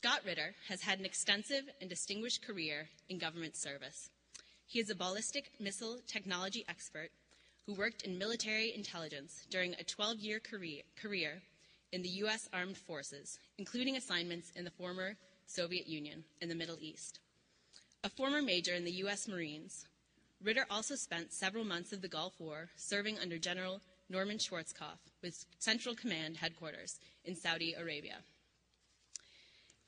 Scott Ritter has had an extensive and distinguished career in government service. He is a ballistic missile technology expert who worked in military intelligence during a 12-year career in the U.S. Armed Forces, including assignments in the former Soviet Union and the Middle East. A former major in the U.S. Marines, Ritter also spent several months of the Gulf War serving under General Norman Schwarzkopf with Central Command headquarters in Saudi Arabia.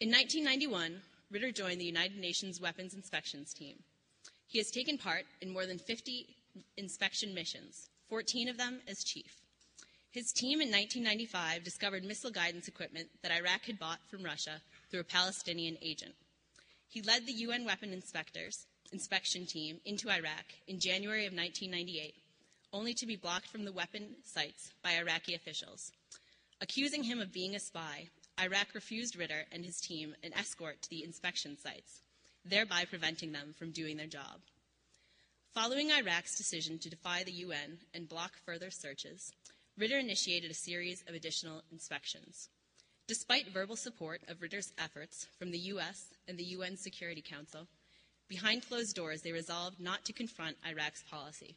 In 1991, Ritter joined the United Nations Weapons Inspections Team. He has taken part in more than 50 inspection missions, 14 of them as chief. His team in 1995 discovered missile guidance equipment that Iraq had bought from Russia through a Palestinian agent. He led the UN Weapon Inspectors inspection team into Iraq in January of 1998, only to be blocked from the weapon sites by Iraqi officials. Accusing him of being a spy, Iraq refused Ritter and his team an escort to the inspection sites, thereby preventing them from doing their job. Following Iraq's decision to defy the UN and block further searches, Ritter initiated a series of additional inspections. Despite verbal support of Ritter's efforts from the U.S. and the UN Security Council, behind closed doors they resolved not to confront Iraq's policy.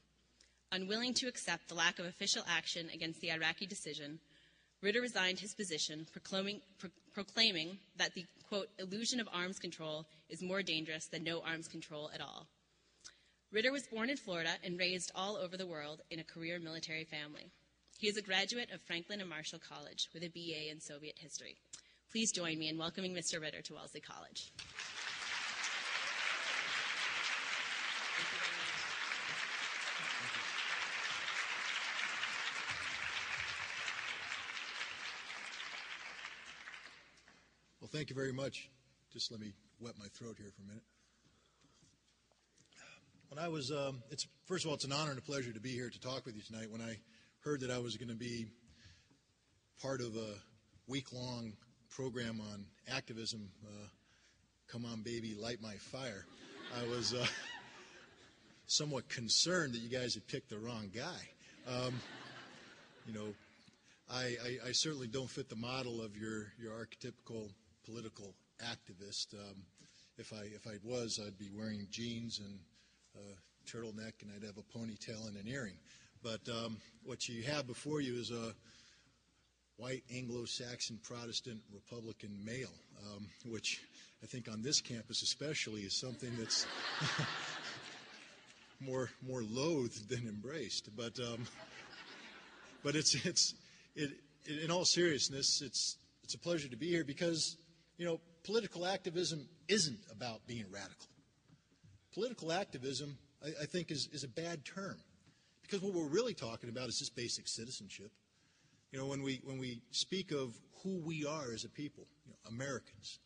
Unwilling to accept the lack of official action against the Iraqi decision, Ritter resigned his position, proclaiming that the, quote, illusion of arms control is more dangerous than no arms control at all. Ritter was born in Florida and raised all over the world in a career military family. He is a graduate of Franklin and Marshall College with a BA in Soviet history. Please join me in welcoming Mr. Ritter to Wellesley College. Well, thank you very much. Just let me wet my throat here for a minute. When I was, first of all, it's an honor and a pleasure to be here to talk with you tonight. When I heard that I was going to be part of a week-long program on activism, come on baby, light my fire, I was somewhat concerned that you guys had picked the wrong guy. I certainly don't fit the model of your archetypical political activist. If I was, I'd be wearing jeans and a turtleneck, and I'd have a ponytail and an earring. But what you have before you is a white Anglo-Saxon Protestant Republican male, which I think on this campus especially is something that's more loathed than embraced. But in all seriousness, it's a pleasure to be here because, political activism isn't about being radical. Political activism, I think, is a bad term because what we're really talking about is just basic citizenship. When we speak of who we are as a people, Americans,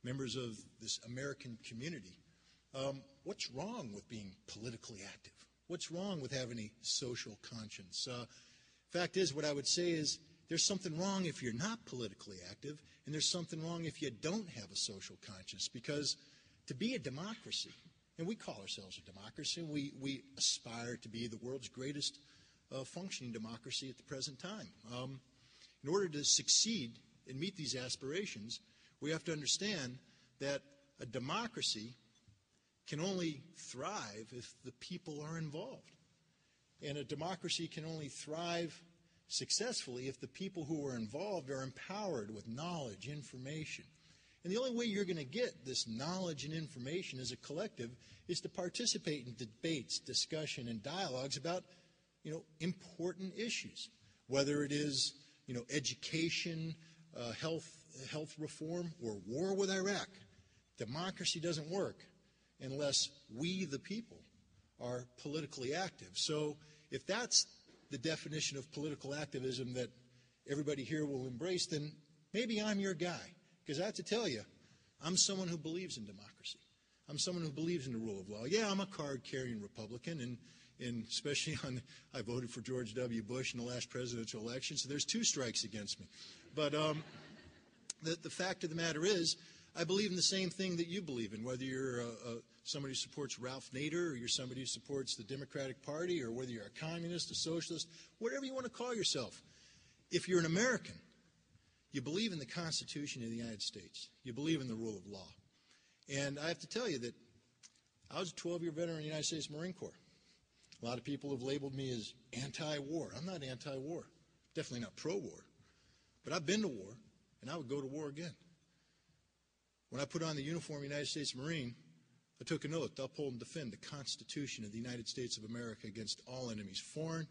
members of this American community, what's wrong with being politically active? What's wrong with having a social conscience? Fact is, what I would say is there's something wrong if you're not politically active, and there's something wrong if you don't have a social conscience, because to be a democracy, and we call ourselves a democracy, and we aspire to be the world's greatest functioning democracy at the present time. In order to succeed and meet these aspirations, we have to understand that a democracy can only thrive if the people are involved. And a democracy can only thrive successfully if the people who are involved are empowered with knowledge, information. And the only way you're going to get this knowledge and information as a collective is to participate in debates, discussion, and dialogues about, important issues, whether it is, education, health reform, or war with Iraq. Democracy doesn't work unless we, the people, are politically active. So if that's the definition of political activism that everybody here will embrace, then maybe I'm your guy. Because I have to tell you, I'm someone who believes in democracy. I'm someone who believes in the rule of law. Yeah, I'm a card-carrying Republican, and especially I voted for George W. Bush in the last presidential election, so there's 2 strikes against me. But the fact of the matter is, I believe in the same thing that you believe in, whether you're somebody who supports Ralph Nader, or you're somebody who supports the Democratic Party, or whether you're a communist, a socialist, whatever you want to call yourself. If you're an American, you believe in the Constitution of the United States. You believe in the rule of law. And I have to tell you that I was a 12-year veteran of the United States Marine Corps. A lot of people have labeled me as anti-war. I'm not anti-war. Definitely not pro-war. But I've been to war, and I would go to war again. When I put on the uniform of the United States Marine, I took an oath to uphold and defend the Constitution of the United States of America against all enemies, foreign,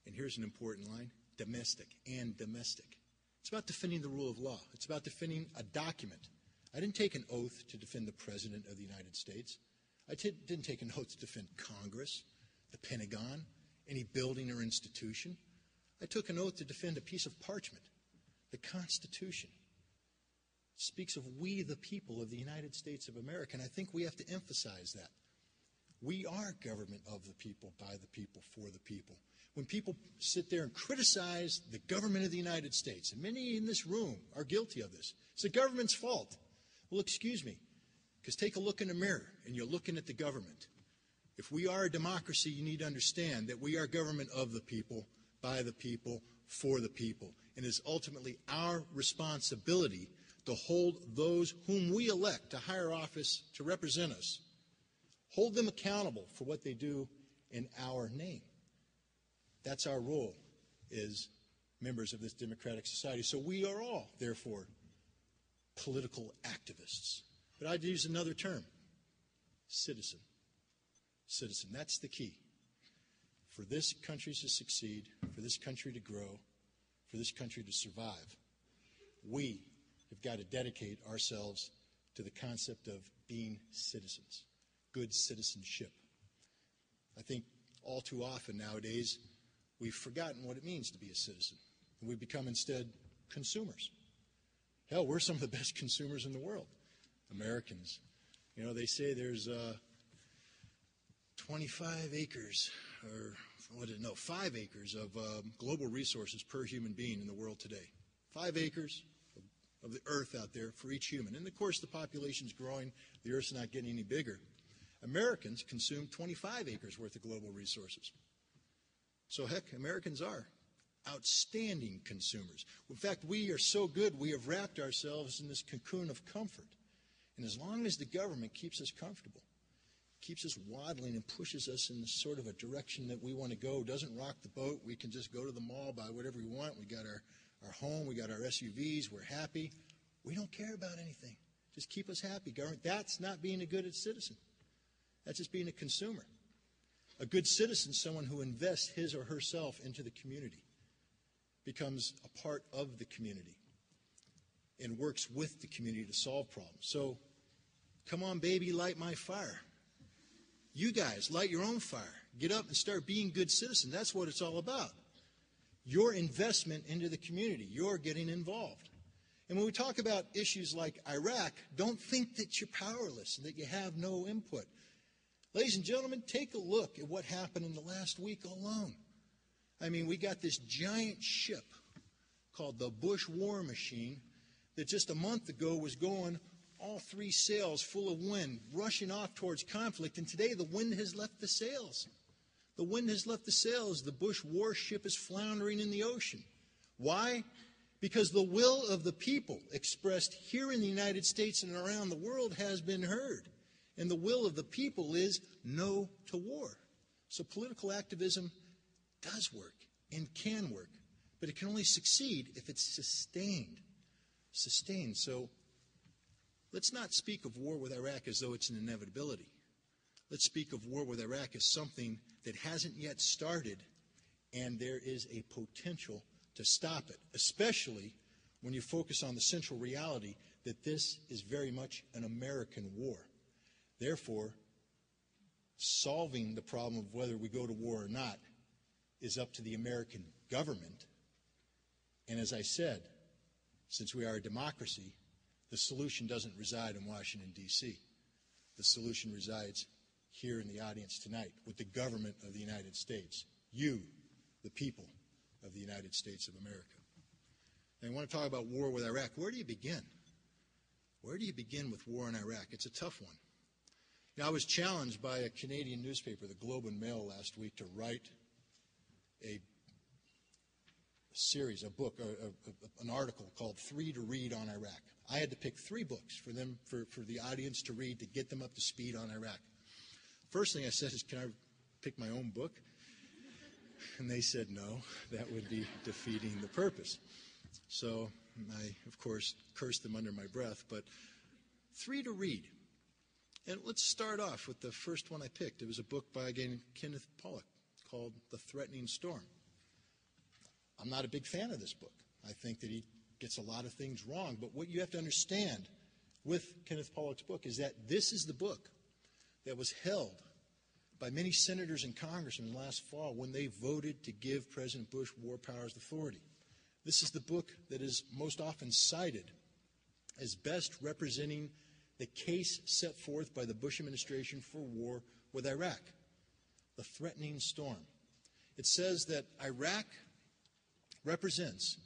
and here's an important line, domestic and domestic. It's about defending the rule of law. It's about defending a document. I didn't take an oath to defend the President of the United States. I didn't take an oath to defend Congress, the Pentagon, any building or institution. I took an oath to defend a piece of parchment, the Constitution. It speaks of we, the people of the United States of America, and I think we have to emphasize that. We are government of the people, by the people, for the people. When people sit there and criticize the government of the United States, and many in this room are guilty of this, it's the government's fault. Well, excuse me, because take a look in the mirror and you're looking at the government. If we are a democracy, you need to understand that we are government of the people, by the people, for the people. And it is ultimately our responsibility to hold those whom we elect to higher office to represent us, hold them accountable for what they do in our name. That's our role as members of this democratic society. So we are all, therefore, political activists. But I'd use another term, citizen. Citizen, that's the key. For this country to succeed, for this country to grow, for this country to survive, we have got to dedicate ourselves to the concept of being citizens, good citizenship. I think all too often nowadays we've forgotten what it means to be a citizen. And we've become instead consumers. Hell, we're some of the best consumers in the world, Americans. You know, they say there's 25 acres, or 5 acres of global resources per human being in the world today. 5 acres of the earth out there for each human. And of course the population's growing, the earth's not getting any bigger. Americans consume 25 acres worth of global resources. So heck, Americans are outstanding consumers. In fact, we are so good, we have wrapped ourselves in this cocoon of comfort. And as long as the government keeps us comfortable, keeps us waddling and pushes us in sort of a direction that we want to go, doesn't rock the boat, we can just go to the mall, buy whatever we want, we got our home, we got our SUVs, we're happy. We don't care about anything. Just keep us happy, government. That's not being a good citizen. That's just being a consumer. A good citizen is someone who invests his or herself into the community, becomes a part of the community, and works with the community to solve problems. So, come on, baby, light my fire. You guys, light your own fire. Get up and start being good citizens. That's what it's all about. Your investment into the community. You're getting involved. And when we talk about issues like Iraq, don't think that you're powerless and that you have no input. Ladies and gentlemen, take a look at what happened in the last week alone. I mean, we got this giant ship called the Bush War Machine that just a month ago was going all 3 sails full of wind, rushing off towards conflict, and today the wind has left the sails. The wind has left the sails. The Bush warship is floundering in the ocean. Why? Because the will of the people expressed here in the United States and around the world has been heard. And the will of the people is no to war. So political activism does work and can work, but it can only succeed if it's sustained. Sustained. So let's not speak of war with Iraq as though it's an inevitability. Let's speak of war with Iraq as something that hasn't yet started, and there is a potential to stop it, especially when you focus on the central reality that this is very much an American war. Therefore, solving the problem of whether we go to war or not is up to the American government. And as I said, since we are a democracy, the solution doesn't reside in Washington, D.C. The solution resides here in the audience tonight with the government of the United States. You, the people of the United States of America. And I want to talk about war with Iraq. Where do you begin? Where do you begin with war in Iraq? It's a tough one. Now, I was challenged by a Canadian newspaper, the Globe and Mail, last week to write a series, a book, an article called 3 to Read on Iraq. I had to pick 3 books for them, for the audience to read to get them up to speed on Iraq. First thing I said is, can I pick my own book? And they said no, that would be defeating the purpose. So I, of course, cursed them under my breath, but 3 to read. And let's start off with the first one I picked. It was a book by, again, Kenneth Pollock called The Threatening Storm. I'm not a big fan of this book. I think that he gets a lot of things wrong. But what you have to understand with Kenneth Pollock's book is that this is the book that was held by many senators and congressmen last fall when they voted to give President Bush war powers authority. This is the book that is most often cited as best representing the case set forth by the Bush administration for war with Iraq, The Threatening Storm. It says that Iraq represents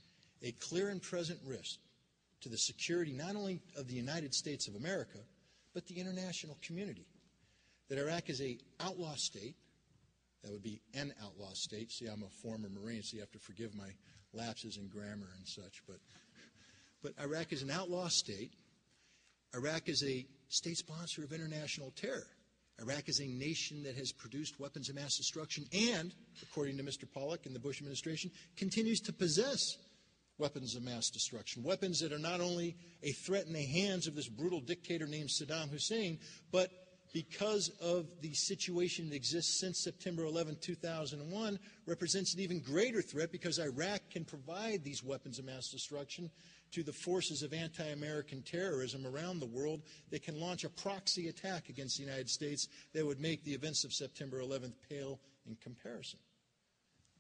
a clear and present risk to the security not only of the United States of America, but the international community. That Iraq is an outlaw state. That would be an outlaw state. See, I'm a former Marine, so you have to forgive my lapses in grammar and such. But Iraq is an outlaw state. Iraq is a state sponsor of international terror. Iraq is a nation that has produced weapons of mass destruction and, according to Mr. Pollock and the Bush administration, continues to possess weapons of mass destruction. Weapons that are not only a threat in the hands of this brutal dictator named Saddam Hussein, but because of the situation that exists since September 11, 2001, represents an even greater threat because Iraq can provide these weapons of mass destruction to the forces of anti-American terrorism around the world that can launch a proxy attack against the United States that would make the events of September 11th pale in comparison.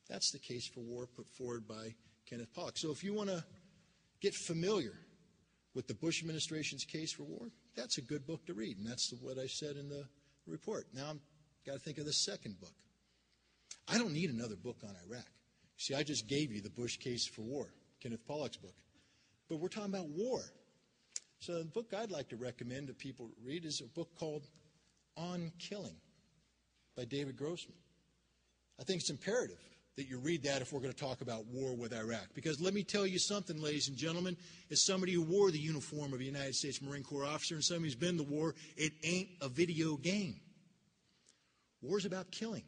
That's the case for war put forward by Kenneth Pollock. So if you want to get familiar with the Bush administration's case for war, that's a good book to read, and that's what I said in the report. Now I've got to think of the second book. I don't need another book on Iraq. See, I just gave you the Bush case for war, Kenneth Pollock's book. But we're talking about war. So the book I'd like to recommend to people read is a book called On Killing by David Grossman. I think it's imperative that you read that if we're going to talk about war with Iraq. Because let me tell you something, ladies and gentlemen, as somebody who wore the uniform of a United States Marine Corps officer and somebody who's been to war, it ain't a video game. War's about killing,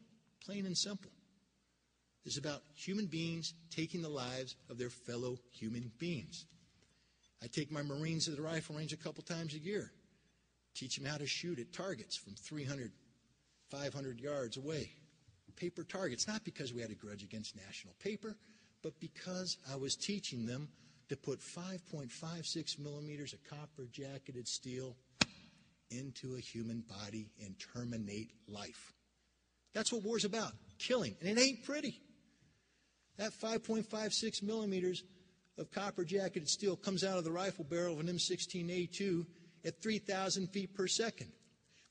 plain and simple. It's about human beings taking the lives of their fellow human beings. I take my Marines to the rifle range a couple times a year, teach them how to shoot at targets from 300, 500 yards away. Paper targets, not because we had a grudge against national paper, but because I was teaching them to put 5.56 millimeters of copper jacketed steel into a human body and terminate life. That's what war's about, killing, and it ain't pretty. That 5.56 millimeters of copper jacketed steel comes out of the rifle barrel of an M16A2 at 3,000 feet per second.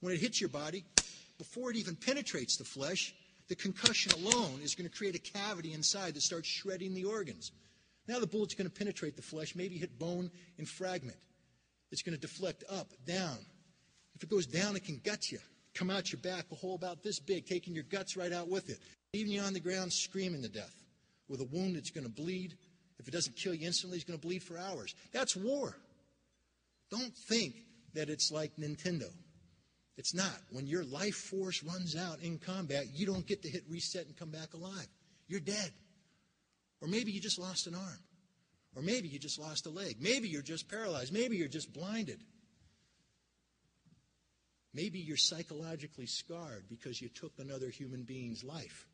When it hits your body, before it even penetrates the flesh, the concussion alone is going to create a cavity inside that starts shredding the organs. Now the bullet's going to penetrate the flesh, maybe hit bone and fragment. It's going to deflect up, down. If it goes down, it can gut you, come out your back a hole about this big, taking your guts right out with it, leaving you on the ground screaming to death with a wound that's going to bleed. If it doesn't kill you instantly, it's going to bleed for hours. That's war. Don't think that it's like Nintendo. It's not. When your life force runs out in combat, you don't get to hit reset and come back alive. You're dead. Or maybe you just lost an arm. Or maybe you just lost a leg. Maybe you're just paralyzed. Maybe you're just blinded. Maybe you're psychologically scarred because you took another human being's life.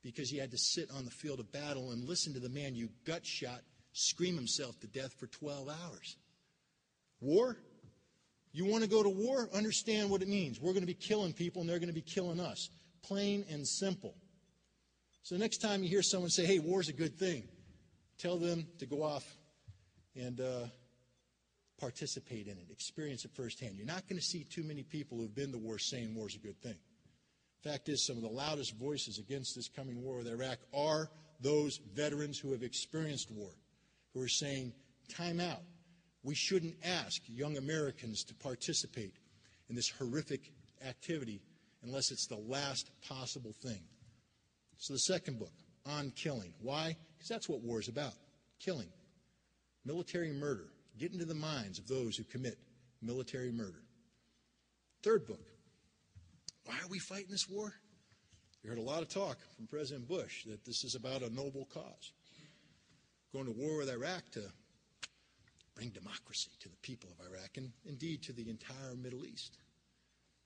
Because you had to sit on the field of battle and listen to the man you gut shot scream himself to death for 12 hours. War? You want to go to war? Understand what it means. We're going to be killing people and they're going to be killing us. Plain and simple. So the next time you hear someone say, hey, war's a good thing, tell them to go off and participate in it, experience it firsthand. You're not going to see too many people who've been to war saying war's a good thing. Fact is, some of the loudest voices against this coming war with Iraq are those veterans who have experienced war, who are saying, time out. We shouldn't ask young Americans to participate in this horrific activity unless it's the last possible thing. So the second book, on killing. Why? Because that's what war is about, killing. Military murder. Get into the minds of those who commit military murder. Third book. Why are we fighting this war? You heard a lot of talk from President Bush that this is about a noble cause. Going to war with Iraq to bring democracy to the people of Iraq and indeed to the entire Middle East.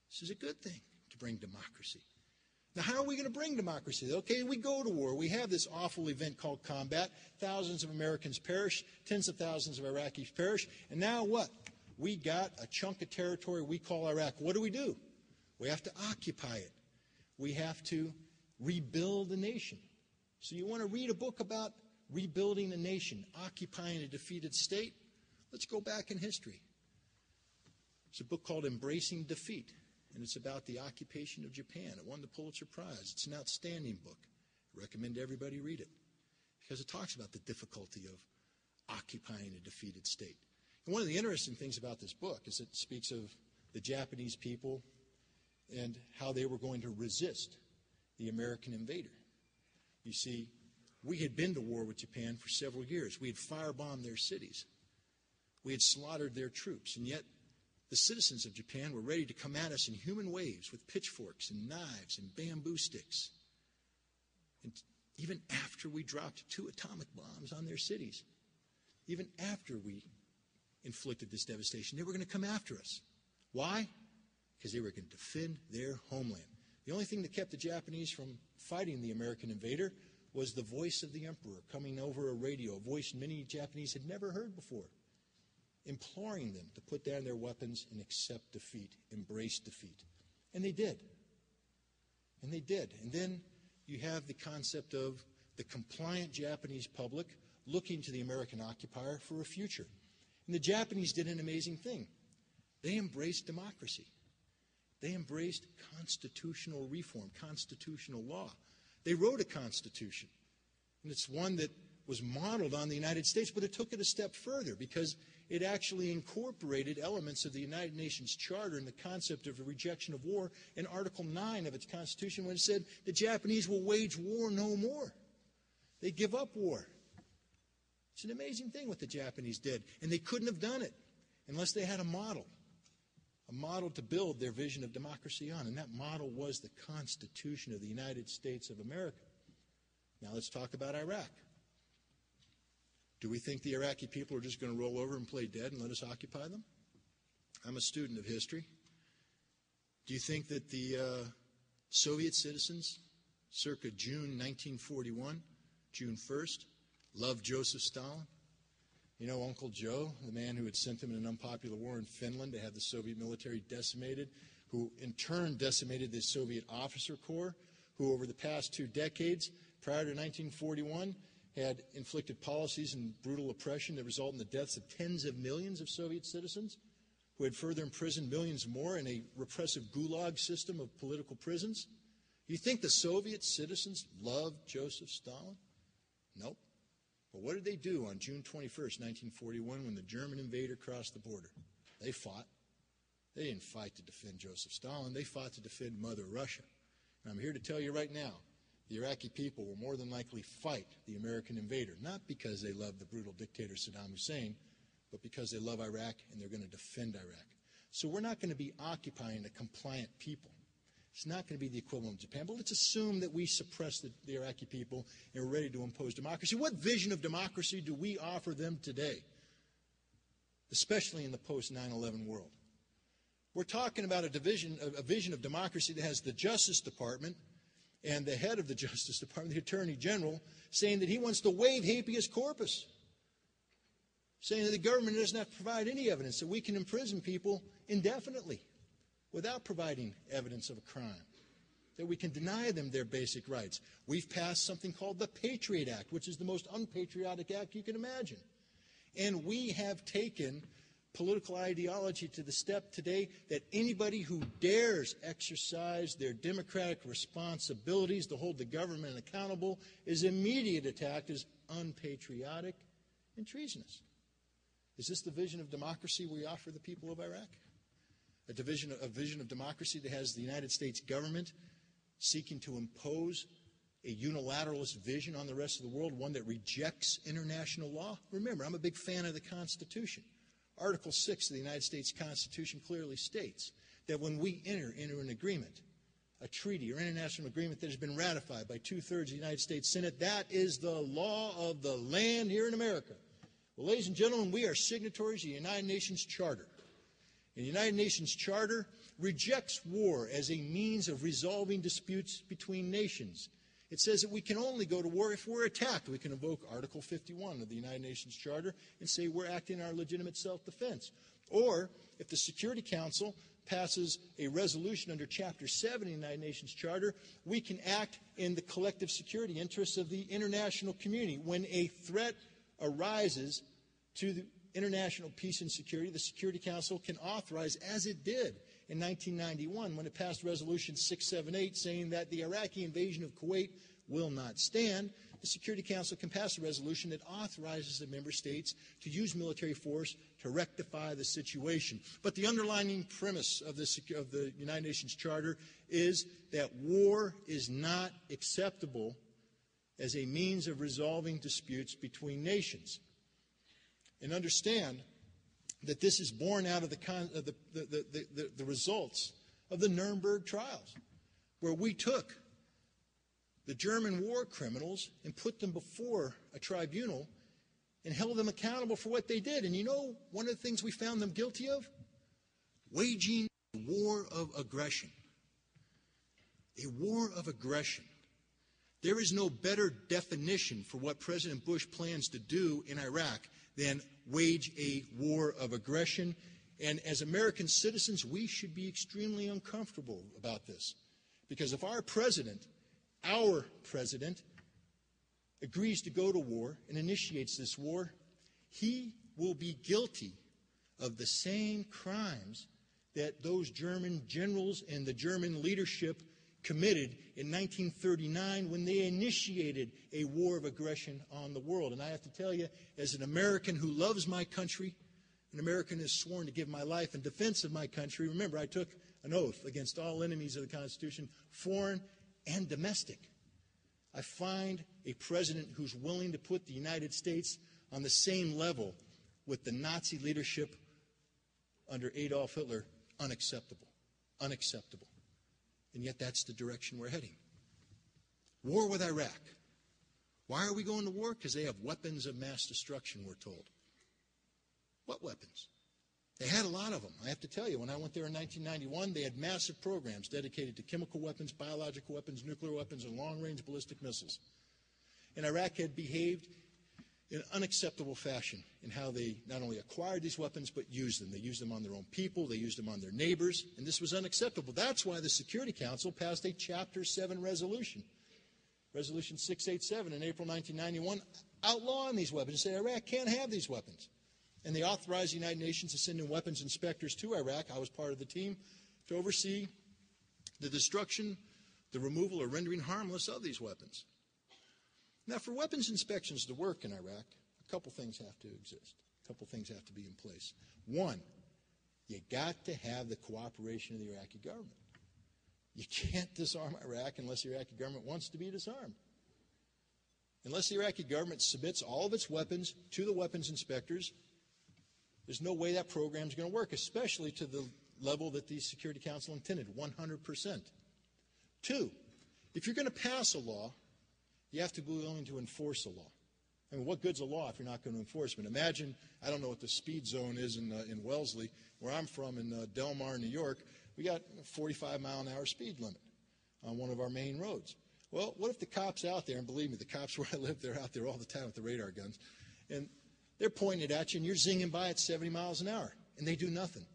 This is a good thing to bring democracy. Now, how are we going to bring democracy? Okay, we go to war. We have this awful event called combat. Thousands of Americans perish. Tens of thousands of Iraqis perish. And now what? We got a chunk of territory we call Iraq. What do? We have to occupy it. We have to rebuild a nation. So you want to read a book about rebuilding a nation, occupying a defeated state? Let's go back in history. It's a book called Embracing Defeat, and it's about the occupation of Japan. It won the Pulitzer Prize. It's an outstanding book. I recommend everybody read it because it talks about the difficulty of occupying a defeated state. And one of the interesting things about this book is it speaks of the Japanese people and how they were going to resist the American invader. You see, we had been to war with Japan for several years. We had firebombed their cities. We had slaughtered their troops, and yet the citizens of Japan were ready to come at us in human waves with pitchforks and knives and bamboo sticks. And even after we dropped 2 atomic bombs on their cities, even after we inflicted this devastation, they were going to come after us. Why? Because they were going to defend their homeland. The only thing that kept the Japanese from fighting the American invader was the voice of the emperor coming over a radio, a voice many Japanese had never heard before, imploring them to put down their weapons and accept defeat, embrace defeat. And they did. And they did. And then you have the concept of the compliant Japanese public looking to the American occupier for a future. And the Japanese did an amazing thing. They embraced democracy. They embraced constitutional reform, constitutional law. They wrote a constitution. And it's one that was modeled on the United States, but it took it a step further because it actually incorporated elements of the United Nations Charter and the concept of a rejection of war in Article 9 of its Constitution when it said the Japanese will wage war no more. They give up war. It's an amazing thing what the Japanese did. And they couldn't have done it unless they had a model to build their vision of democracy on. And that model was the Constitution of the United States of America. Now let's talk about Iraq. Do we think the Iraqi people are just going to roll over and play dead and let us occupy them? I'm a student of history. Do you think that the Soviet citizens, circa June 1941, June 1st, loved Joseph Stalin? You know, Uncle Joe, the man who had sent them in an unpopular war in Finland to have the Soviet military decimated, who in turn decimated the Soviet officer corps, who over the past 2 decades, prior to 1941, had inflicted policies and brutal oppression that result in the deaths of tens of millions of Soviet citizens, who had further imprisoned millions more in a repressive gulag system of political prisons. You think the Soviet citizens loved Joseph Stalin? Nope. But what did they do on June 21st, 1941, when the German invader crossed the border? They fought. They didn't fight to defend Joseph Stalin. They fought to defend Mother Russia. And I'm here to tell you right now, the Iraqi people will more than likely fight the American invader, not because they love the brutal dictator Saddam Hussein, but because they love Iraq and they're going to defend Iraq. So we're not going to be occupying a compliant people. It's not going to be the equivalent of Japan, but let's assume that we suppress the Iraqi people and we're ready to impose democracy. What vision of democracy do we offer them today, especially in the post-9/11 world? We're talking about a vision of democracy that has the Justice Department and the head of the Justice Department, the Attorney General, saying that he wants to waive habeas corpus, saying that the government doesn't have to provide any evidence, that we can imprison people indefinitely without providing evidence of a crime, that we can deny them their basic rights. We've passed something called the Patriot Act, which is the most unpatriotic act you can imagine. And we have taken political ideology to the step today that anybody who dares exercise their democratic responsibilities to hold the government accountable is immediately attacked as unpatriotic and treasonous. Is this the vision of democracy we offer the people of Iraq? A vision of democracy that has the United States government seeking to impose a unilateralist vision on the rest of the world, one that rejects international law? Remember, I'm a big fan of the Constitution. Article 6 of the United States Constitution clearly states that when we enter into an agreement, a treaty or international agreement that has been ratified by 2/3 of the United States Senate, that is the law of the land here in America. Well, ladies and gentlemen, we are signatories of the United Nations Charter. And the United Nations Charter rejects war as a means of resolving disputes between nations. It says that we can only go to war if we're attacked. We can invoke Article 51 of the United Nations Charter and say we're acting in our legitimate self-defense. Or if the Security Council passes a resolution under Chapter 7 of the United Nations Charter, we can act in the collective security interests of the international community. When a threat arises to the international peace and security, the Security Council can authorize, as it did in 1991 when it passed Resolution 678 saying that the Iraqi invasion of Kuwait will not stand. The Security Council can pass a resolution that authorizes the member states to use military force to rectify the situation. But the underlying premise of the United Nations Charter is that war is not acceptable as a means of resolving disputes between nations. And understand that this is born out of the results of the Nuremberg trials, where we took the German war criminals and put them before a tribunal and held them accountable for what they did. And you know one of the things we found them guilty of? Waging a war of aggression. A war of aggression. There is no better definition for what President Bush plans to do in Iraq than wage a war of aggression. And as American citizens, we should be extremely uncomfortable about this. Because if our president agrees to go to war and initiates this war, he will be guilty of the same crimes that those German generals and the German leadership committed in 1939 when they initiated a war of aggression on the world. And I have to tell you, as an American who loves my country, an American who has sworn to give my life in defense of my country, remember, I took an oath against all enemies of the Constitution, foreign and domestic. I find a president who's willing to put the United States on the same level with the Nazi leadership under Adolf Hitler unacceptable. Unacceptable. And yet that's the direction we're heading. War with Iraq. Why are we going to war? Because they have weapons of mass destruction, we're told. What weapons? They had a lot of them. I have to tell you, when I went there in 1991, they had massive programs dedicated to chemical weapons, biological weapons, nuclear weapons, and long-range ballistic missiles. And Iraq had behaved in an unacceptable fashion in how they not only acquired these weapons, but used them. They used them on their own people. They used them on their neighbors. And this was unacceptable. That's why the Security Council passed a Chapter 7 resolution, Resolution 687 in April 1991, outlawing these weapons. They said Iraq can't have these weapons. And they authorized the United Nations to send in weapons inspectors to Iraq. I was part of the team to oversee the destruction, the removal, or rendering harmless of these weapons. Now, for weapons inspections to work in Iraq, a couple things have to exist. A couple things have to be in place. One, you got to have the cooperation of the Iraqi government. You can't disarm Iraq unless the Iraqi government wants to be disarmed. Unless the Iraqi government submits all of its weapons to the weapons inspectors, there's no way that program is going to work, especially to the level that the Security Council intended, 100%. Two, if you're going to pass a law, you have to be willing to enforce a law. I mean, what good's a law if you're not going to enforce it? Imagine, I don't know what the speed zone is in Wellesley, where I'm from, in Del Mar, New York. We got a 45-mile-an-hour speed limit on one of our main roads. Well, what if the cops out there, and believe me, the cops where I live, they're out there all the time with the radar guns, and they're pointing it at you, and you're zinging by at 70 miles an hour, and they do nothing.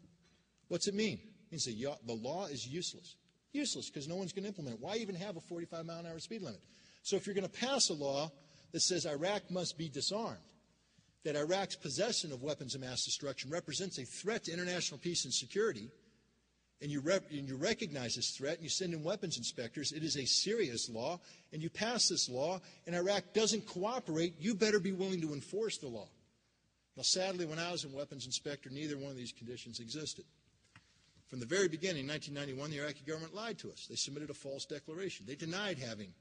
What's it mean? It means the law is useless. Useless, because no one's going to implement it. Why even have a 45-mile-an-hour speed limit? So if you're going to pass a law that says Iraq must be disarmed, that Iraq's possession of weapons of mass destruction represents a threat to international peace and security, and you recognize this threat and you send in weapons inspectors, it is a serious law, and you pass this law and Iraq doesn't cooperate, you better be willing to enforce the law. Now, sadly, when I was a weapons inspector, neither one of these conditions existed. From the very beginning, in 1991, the Iraqi government lied to us. They submitted a false declaration. They denied having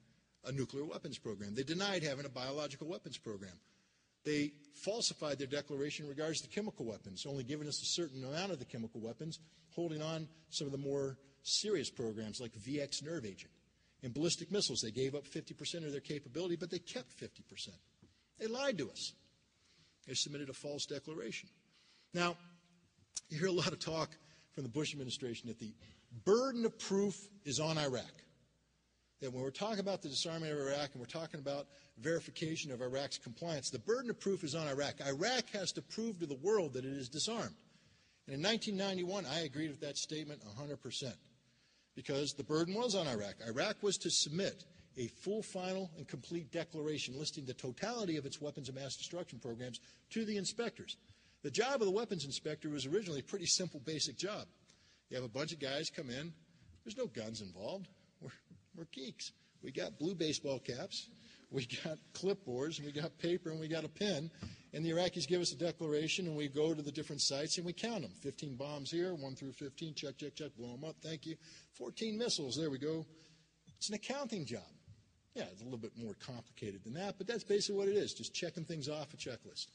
a nuclear weapons program. They denied having a biological weapons program. They falsified their declaration in regards to chemical weapons, only giving us a certain amount of the chemical weapons, holding on some of the more serious programs like VX nerve agent. In ballistic missiles, they gave up 50% of their capability, but they kept 50%. They lied to us. They submitted a false declaration. Now, you hear a lot of talk from the Bush administration that the burden of proof is on Iraq. That when we're talking about the disarmament of Iraq and we're talking about verification of Iraq's compliance, the burden of proof is on Iraq. Iraq has to prove to the world that it is disarmed. And in 1991, I agreed with that statement 100%, because the burden was on Iraq. Iraq was to submit a full, final, and complete declaration listing the totality of its weapons of mass destruction programs to the inspectors. The job of the weapons inspector was originally a pretty simple, basic job. You have a bunch of guys come in. There's no guns involved. We're geeks. We got blue baseball caps. We got clipboards, and we got paper, and we got a pen. And the Iraqis give us a declaration, and we go to the different sites, and we count them. 15 bombs here, 1 through 15, check, check, check, blow them up, thank you. 14 missiles, there we go. It's an accounting job. Yeah, it's a little bit more complicated than that, but that's basically what it is, just checking things off a checklist.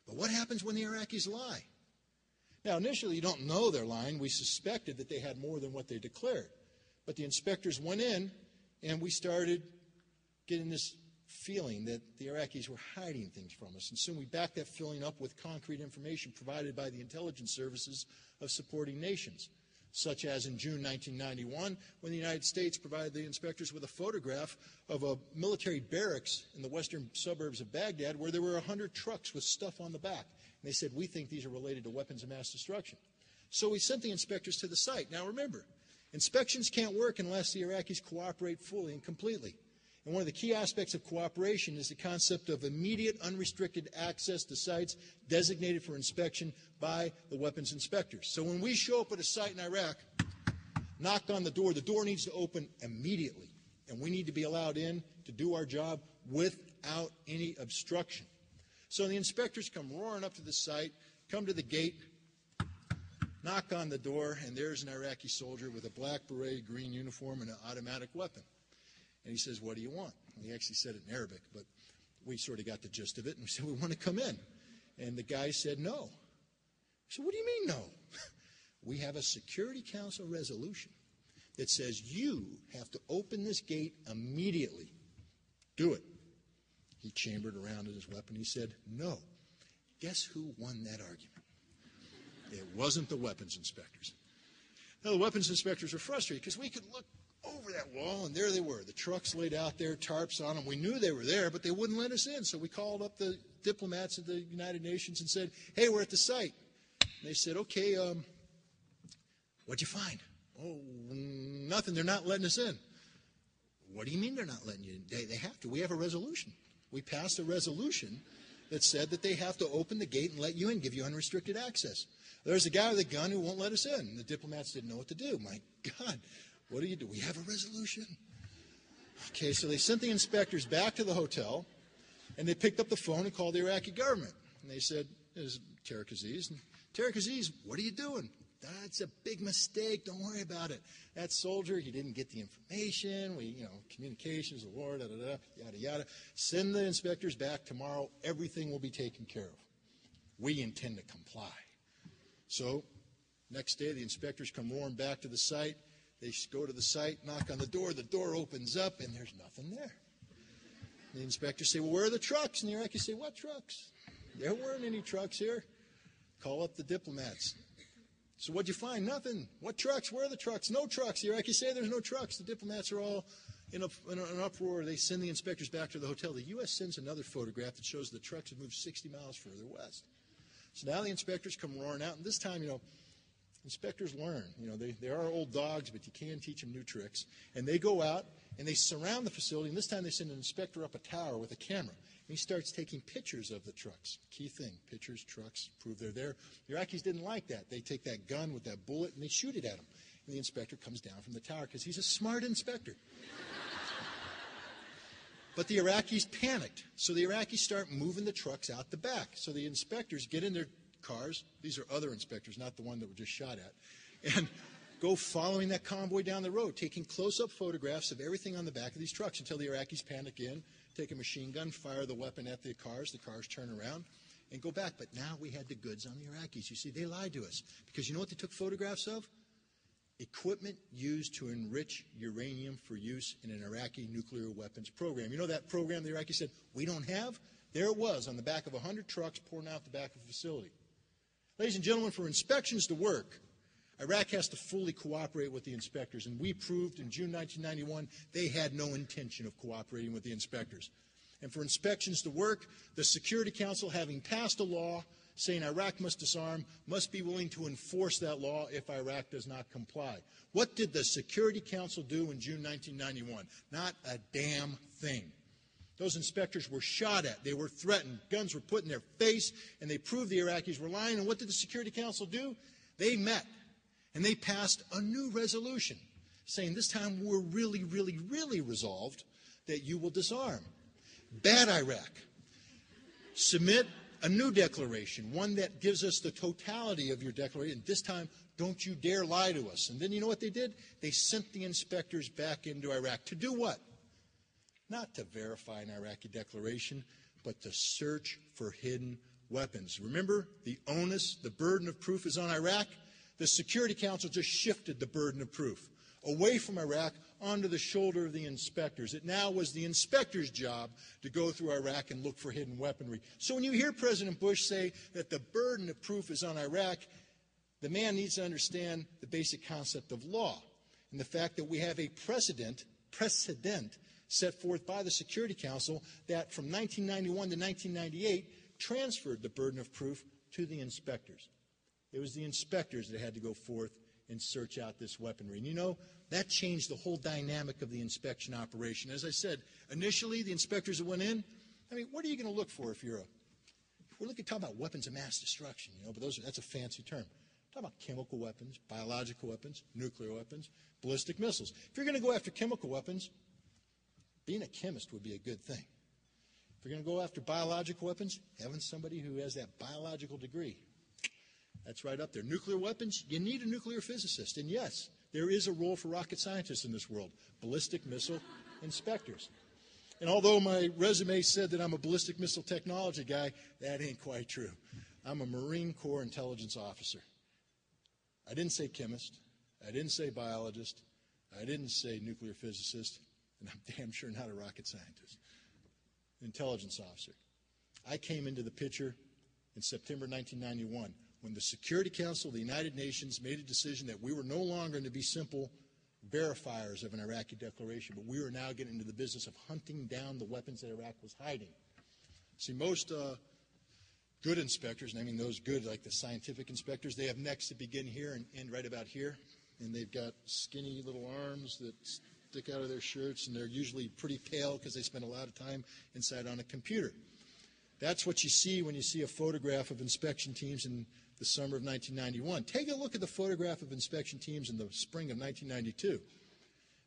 But what happens when the Iraqis lie? Now, initially, you don't know they're lying. We suspected that they had more than what they declared. But the inspectors went in, and we started getting this feeling that the Iraqis were hiding things from us. And soon we backed that feeling up with concrete information provided by the intelligence services of supporting nations, such as in June 1991, when the United States provided the inspectors with a photograph of a military barracks in the western suburbs of Baghdad where there were 100 trucks with stuff on the back. And they said, we think these are related to weapons of mass destruction. So we sent the inspectors to the site. Now remember, inspections can't work unless the Iraqis cooperate fully and completely. And one of the key aspects of cooperation is the concept of immediate, unrestricted access to sites designated for inspection by the weapons inspectors. So when we show up at a site in Iraq, knock on the door needs to open immediately. And we need to be allowed in to do our job without any obstruction. So the inspectors come roaring up to the site, come to the gate, knock on the door, and there's an Iraqi soldier with a black beret, green uniform, and an automatic weapon. And he says, what do you want? And he actually said it in Arabic, but we sort of got the gist of it. And we said, we want to come in. And the guy said, no. I said, what do you mean, no? We have a Security Council resolution that says you have to open this gate immediately. Do it. He chambered around in his weapon. He said, no. Guess who won that argument? It wasn't the weapons inspectors. Now, the weapons inspectors were frustrated because we could look over that wall, and there they were, the trucks laid out there, tarps on them. We knew they were there, but they wouldn't let us in. So we called up the diplomats of the United Nations and said, hey, we're at the site. And they said, okay, what'd you find? Oh, nothing. They're not letting us in. What do you mean they're not letting you in? They have to. We have a resolution. We passed a resolution that said that they have to open the gate and let you in, give you unrestricted access. There's a guy with a gun who won't let us in. The diplomats didn't know what to do. My God. What do you do? We have a resolution. Okay, so they sent the inspectors back to the hotel, and they picked up the phone and called the Iraqi government. And they said, there's Tariq Aziz. And Tariq Aziz, what are you doing? That's a big mistake. Don't worry about it. That soldier, he didn't get the information. Communications, the war, yada, yada. Send the inspectors back tomorrow. Everything will be taken care of. We intend to comply. So next day, the inspectors come roaring back to the site. They go to the site, knock on the door opens up, and there's nothing there. The inspectors say, well, where are the trucks? And the Iraqis say, what trucks? There weren't any trucks here. Call up the diplomats. So what'd you find? Nothing. What trucks? Where are the trucks? No trucks. The Iraqis say there's no trucks. The diplomats are all in an uproar. They send the inspectors back to the hotel. The U.S. sends another photograph that shows the trucks have moved 60 miles further west. So now the inspectors come roaring out, and this time, inspectors learn. They are old dogs, but you can teach them new tricks. And they go out, and they surround the facility, and this time they send an inspector up a tower with a camera. And he starts taking pictures of the trucks. Key thing, pictures, trucks, prove they're there. The Iraqis didn't like that. They take that gun with that bullet, and they shoot it at him. And the inspector comes down from the tower because he's a smart inspector. But the Iraqis panicked. So the Iraqis start moving the trucks out the back. So the inspectors get in their cars. These are other inspectors, not the one that were just shot at. And go following that convoy down the road, taking close-up photographs of everything on the back of these trucks until the Iraqis panic in, take a machine gun, fire the weapon at the cars turn around, and go back. But now we had the goods on the Iraqis. You see, they lied to us. Because you know what they took photographs of? Equipment used to enrich uranium for use in an Iraqi nuclear weapons program. You know that program the Iraqis said, we don't have? There it was on the back of 100 trucks pouring out the back of a facility. Ladies and gentlemen, for inspections to work, Iraq has to fully cooperate with the inspectors. And we proved in June 1991 they had no intention of cooperating with the inspectors. And for inspections to work, the Security Council, having passed a law saying Iraq must disarm, must be willing to enforce that law if Iraq does not comply. What did the Security Council do in June 1991? Not a damn thing. Those inspectors were shot at. They were threatened. Guns were put in their face, and they proved the Iraqis were lying. And what did the Security Council do? They met, and they passed a new resolution saying this time we're really, really, really resolved that you will disarm. Bad Iraq. Submit a new declaration, one that gives us the totality of your declaration. This time, don't you dare lie to us. And then you know what they did? They sent the inspectors back into Iraq. To do what? Not to verify an Iraqi declaration, but to search for hidden weapons. Remember, the onus, the burden of proof is on Iraq. The Security Council just shifted the burden of proof away from Iraq onto the shoulder of the inspectors. It now was the inspectors' job to go through Iraq and look for hidden weaponry. So when you hear President Bush say that the burden of proof is on Iraq, the man needs to understand the basic concept of law and the fact that we have a precedent set forth by the Security Council that from 1991 to 1998 transferred the burden of proof to the inspectors. It was the inspectors that had to go forth and search out this weaponry. And you know, that changed the whole dynamic of the inspection operation. As I said, initially the inspectors that went in, I mean, what are you going to look for if you're we're talking about weapons of mass destruction, you know, but that's a fancy term. We're talking about chemical weapons, biological weapons, nuclear weapons, ballistic missiles. If you're going to go after chemical weapons, being a chemist would be a good thing. If you're going to go after biological weapons, having somebody who has that biological degree, that's right up there. Nuclear weapons, you need a nuclear physicist. And yes, there is a role for rocket scientists in this world, ballistic missile inspectors. And although my resume said that I'm a ballistic missile technology guy, that ain't quite true. I'm a Marine Corps intelligence officer. I didn't say chemist. I didn't say biologist. I didn't say nuclear physicist. And I'm damn sure not a rocket scientist. Intelligence officer. I came into the picture in September 1991 when the Security Council of the United Nations made a decision that we were no longer going to be simple verifiers of an Iraqi declaration, but we were now getting into the business of hunting down the weapons that Iraq was hiding. See, most good inspectors, and I mean those good like the scientific inspectors, they have necks that begin here and end right about here, and they've got skinny little arms that stick out of their shirts, and they're usually pretty pale because they spend a lot of time inside on a computer. That's what you see when you see a photograph of inspection teams in the summer of 1991. Take a look at the photograph of inspection teams in the spring of 1992.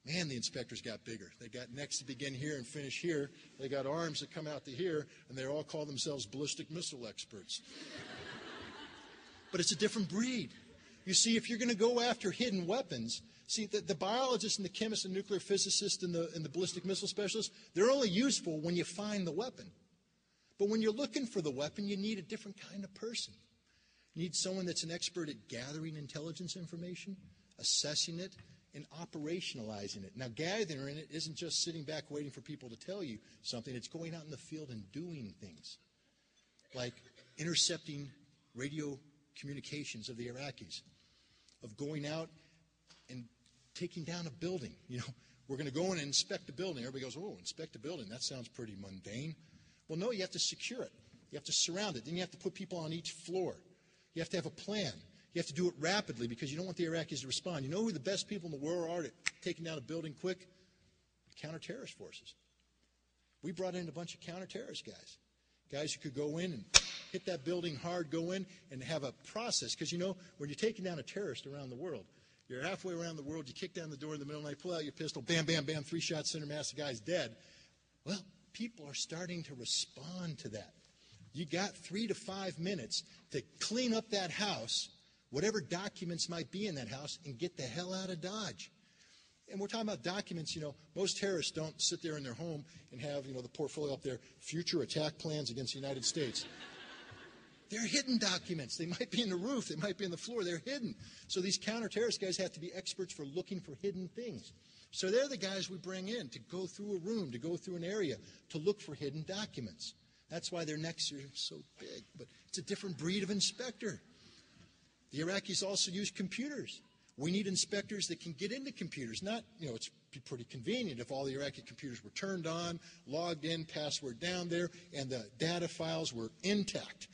Man, the inspectors got bigger. They got necks that begin here and finish here. They got arms that come out to here, and they all call themselves ballistic missile experts. But it's a different breed. You see, if you're going to go after hidden weapons, see, the biologists and the chemists and nuclear physicists and the ballistic missile specialists, they're only useful when you find the weapon. But when you're looking for the weapon, you need a different kind of person. You need someone that's an expert at gathering intelligence information, assessing it, and operationalizing it. Now, gathering it isn't just sitting back waiting for people to tell you something. It's going out in the field and doing things, like intercepting radio communications of the Iraqis, of going out and taking down a building. You know, we're going to go in and inspect the building. Everybody goes, oh, inspect a building. That sounds pretty mundane. Well, no, you have to secure it. You have to surround it. Then you have to put people on each floor. You have to have a plan. You have to do it rapidly because you don't want the Iraqis to respond. You know who the best people in the world are at taking down a building quick? Counter-terrorist forces. We brought in a bunch of counter-terrorist guys who could go in and hit that building hard, go in and have a process. Because, you know, when you're taking down a terrorist around the world, you're halfway around the world, you kick down the door in the middle of the night, pull out your pistol, bam, bam, bam, 3 shots, center mass, the guy's dead. Well, people are starting to respond to that. You got 3 to 5 minutes to clean up that house whatever documents might be in that house, and get the hell out of Dodge. And we're talking about documents, most terrorists don't sit there in their home and have, the portfolio up there, future attack plans against the United States. They're hidden documents. They might be in the roof. They might be in the floor. They're hidden. So these counter-terrorist guys have to be experts for looking for hidden things. So they're the guys we bring in to go through a room, to go through an area, to look for hidden documents. That's why their necks are so big. But it's a different breed of inspector. The Iraqis also use computers. We need inspectors that can get into computers. Not, it's pretty convenient if all the Iraqi computers were turned on, logged in, password down there, and the data files were intact.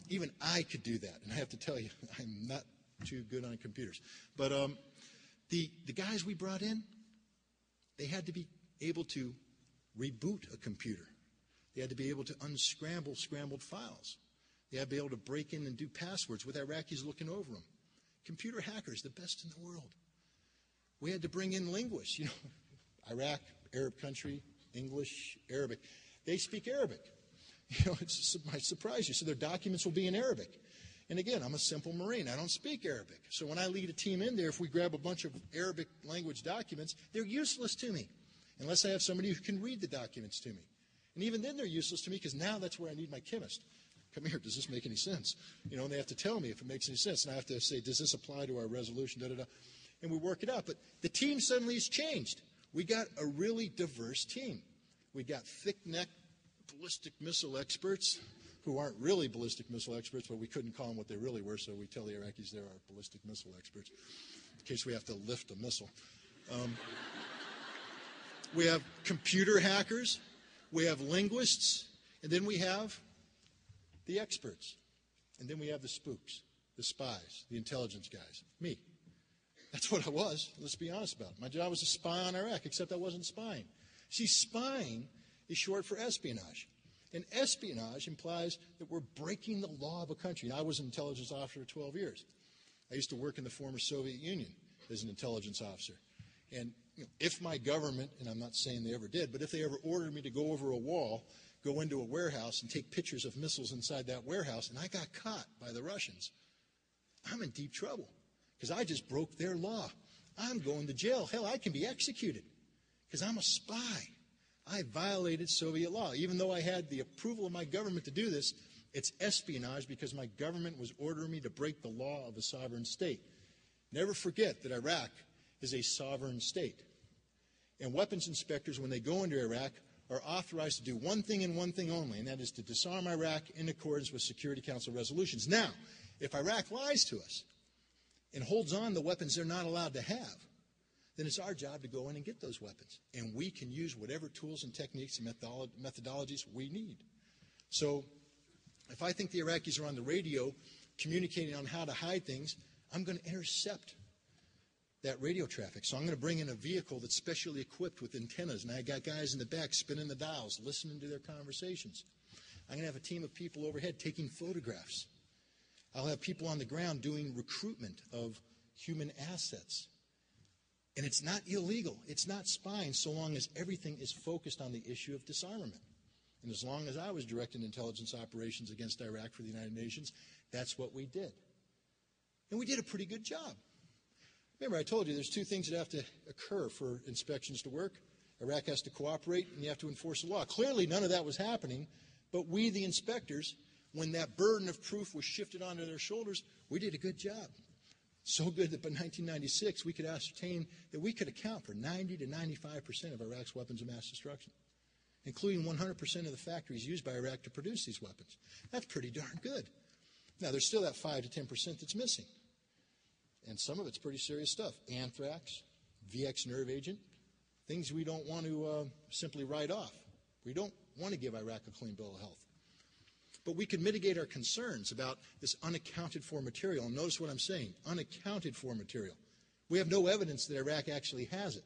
Even I could do that, and I have to tell you, I'm not too good on computers. But the guys we brought in, they had to be able to reboot a computer. They had to be able to unscramble scrambled files. They had to be able to break in and do passwords with Iraqis looking over them. Computer hackers, the best in the world. We had to bring in linguists. Iraq, Arab country, English, Arabic. They speak Arabic. It might surprise you. So their documents will be in Arabic. And again, I'm a simple Marine. I don't speak Arabic. So when I lead a team in there, if we grab a bunch of Arabic language documents, they're useless to me unless I have somebody who can read the documents to me. And even then they're useless to me because now that's where I need my chemist. Come here, does this make any sense? And they have to tell me if it makes any sense. And I have to say, does this apply to our resolution, da-da-da. And we work it out. But the team suddenly has changed. We got a really diverse team. We got thick-necked ballistic missile experts who aren't really ballistic missile experts, but we couldn't call them what they really were, so we tell the Iraqis they're our ballistic missile experts in case we have to lift a missile. We have computer hackers. We have linguists. And then we have the experts. And then we have the spooks, the spies, the intelligence guys, me. That's what I was. Let's be honest about it. My job was to spy on Iraq, except I wasn't spying. See, spying is short for espionage. And espionage implies that we're breaking the law of a country. And I was an intelligence officer for 12 years. I used to work in the former Soviet Union as an intelligence officer. And if my government, and I'm not saying they ever did, but if they ever ordered me to go over a wall, go into a warehouse and take pictures of missiles inside that warehouse, and I got caught by the Russians, I'm in deep trouble because I just broke their law. I'm going to jail. Hell, I can be executed because I'm a spy. I violated Soviet law. Even though I had the approval of my government to do this, it's espionage because my government was ordering me to break the law of a sovereign state. Never forget that Iraq is a sovereign state. And weapons inspectors, when they go into Iraq, are authorized to do one thing and one thing only, and that is to disarm Iraq in accordance with Security Council resolutions. Now, if Iraq lies to us and holds on to weapons they're not allowed to have, then it's our job to go in and get those weapons. And we can use whatever tools and techniques and methodologies we need. So if I think the Iraqis are on the radio communicating on how to hide things, I'm going to intercept that radio traffic. So I'm going to bring in a vehicle that's specially equipped with antennas, and I got guys in the back spinning the dials, listening to their conversations. I'm going to have a team of people overhead taking photographs. I'll have people on the ground doing recruitment of human assets. And it's not illegal. It's not spying so long as everything is focused on the issue of disarmament. And as long as I was directing intelligence operations against Iraq for the United Nations, that's what we did. And we did a pretty good job. Remember, I told you there's two things that have to occur for inspections to work. Iraq has to cooperate, and you have to enforce the law. Clearly, none of that was happening, but we, the inspectors, when that burden of proof was shifted onto their shoulders, we did a good job. So good that by 1996, we could ascertain that we could account for 90 to 95% of Iraq's weapons of mass destruction, including 100% of the factories used by Iraq to produce these weapons. That's pretty darn good. Now, there's still that 5 to 10% that's missing. And some of it's pretty serious stuff. Anthrax, VX nerve agent, things we don't want to simply write off. We don't want to give Iraq a clean bill of health. But we can mitigate our concerns about this unaccounted for material. And notice what I'm saying, unaccounted for material. We have no evidence that Iraq actually has it.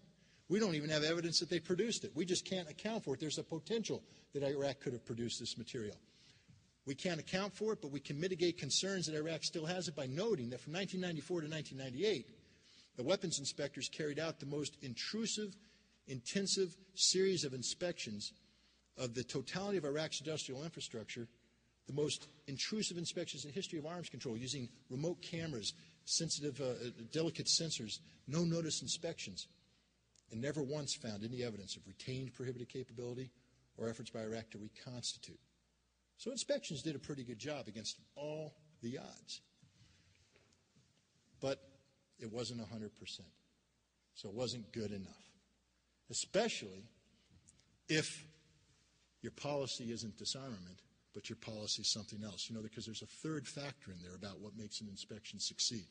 We don't even have evidence that they produced it. We just can't account for it. There's a potential that Iraq could have produced this material. We can't account for it, but we can mitigate concerns that Iraq still has it by noting that from 1994 to 1998, the weapons inspectors carried out the most intrusive, intensive series of inspections of the totality of Iraq's industrial infrastructure the most intrusive inspections in the history of arms control, using remote cameras, sensitive, delicate sensors, no-notice inspections, and never once found any evidence of retained prohibited capability or efforts by Iraq to reconstitute. So inspections did a pretty good job against all the odds. But it wasn't 100%. So it wasn't good enough, especially if your policy isn't disarmament, but your policy is something else. You know, because there's a third factor in there about what makes an inspection succeed.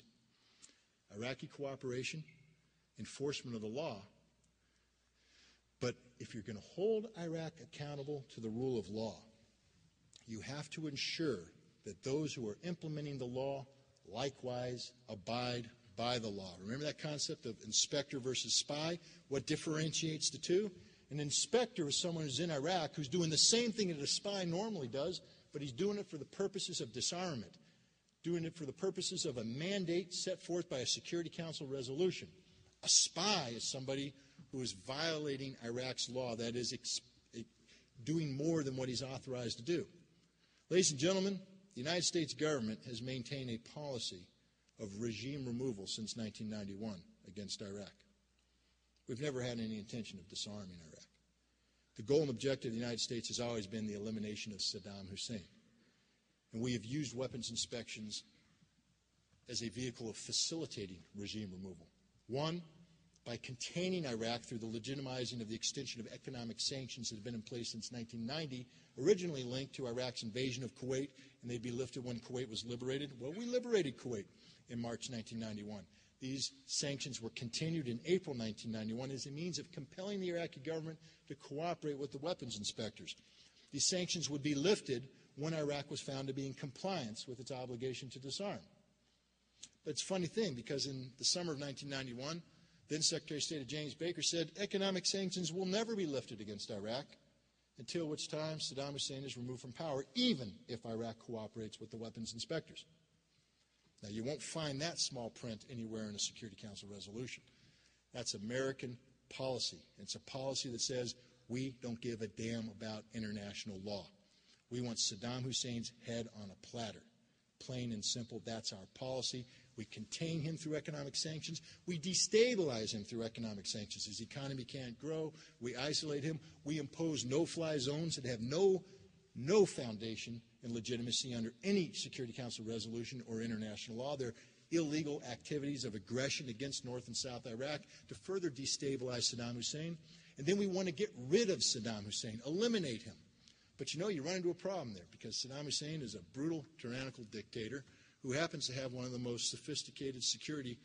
Iraqi cooperation, enforcement of the law. But if you're going to hold Iraq accountable to the rule of law, you have to ensure that those who are implementing the law likewise abide by the law. Remember that concept of inspector versus spy? What differentiates the two? An inspector is someone who's in Iraq who's doing the same thing that a spy normally does, but he's doing it for the purposes of disarmament, doing it for the purposes of a mandate set forth by a Security Council resolution. A spy is somebody who is violating Iraq's law, that is, doing more than what he's authorized to do. Ladies and gentlemen, the United States government has maintained a policy of regime removal since 1991 against Iraq. We've never had any intention of disarming Iraq. The goal and objective of the United States has always been the elimination of Saddam Hussein. And we have used weapons inspections as a vehicle of facilitating regime removal. One, by containing Iraq through the legitimizing of the extension of economic sanctions that have been in place since 1990, originally linked to Iraq's invasion of Kuwait, and they'd be lifted when Kuwait was liberated. Well, we liberated Kuwait in March 1991. These sanctions were continued in April 1991 as a means of compelling the Iraqi government to cooperate with the weapons inspectors. These sanctions would be lifted when Iraq was found to be in compliance with its obligation to disarm. But it's a funny thing, because in the summer of 1991, then Secretary of State James Baker said economic sanctions will never be lifted against Iraq, until which time Saddam Hussein is removed from power, even if Iraq cooperates with the weapons inspectors. Now, you won't find that small print anywhere in a Security Council resolution. That's American policy. It's a policy that says we don't give a damn about international law. We want Saddam Hussein's head on a platter. Plain and simple, that's our policy. We contain him through economic sanctions. We destabilize him through economic sanctions. His economy can't grow. We isolate him. We impose no-fly zones that have no foundation in legitimacy under any Security Council resolution or international law. They're illegal activities of aggression against North and South Iraq to further destabilize Saddam Hussein. And then we want to get rid of Saddam Hussein, eliminate him. But you know, you run into a problem there, because Saddam Hussein is a brutal, tyrannical dictator who happens to have one of the most sophisticated security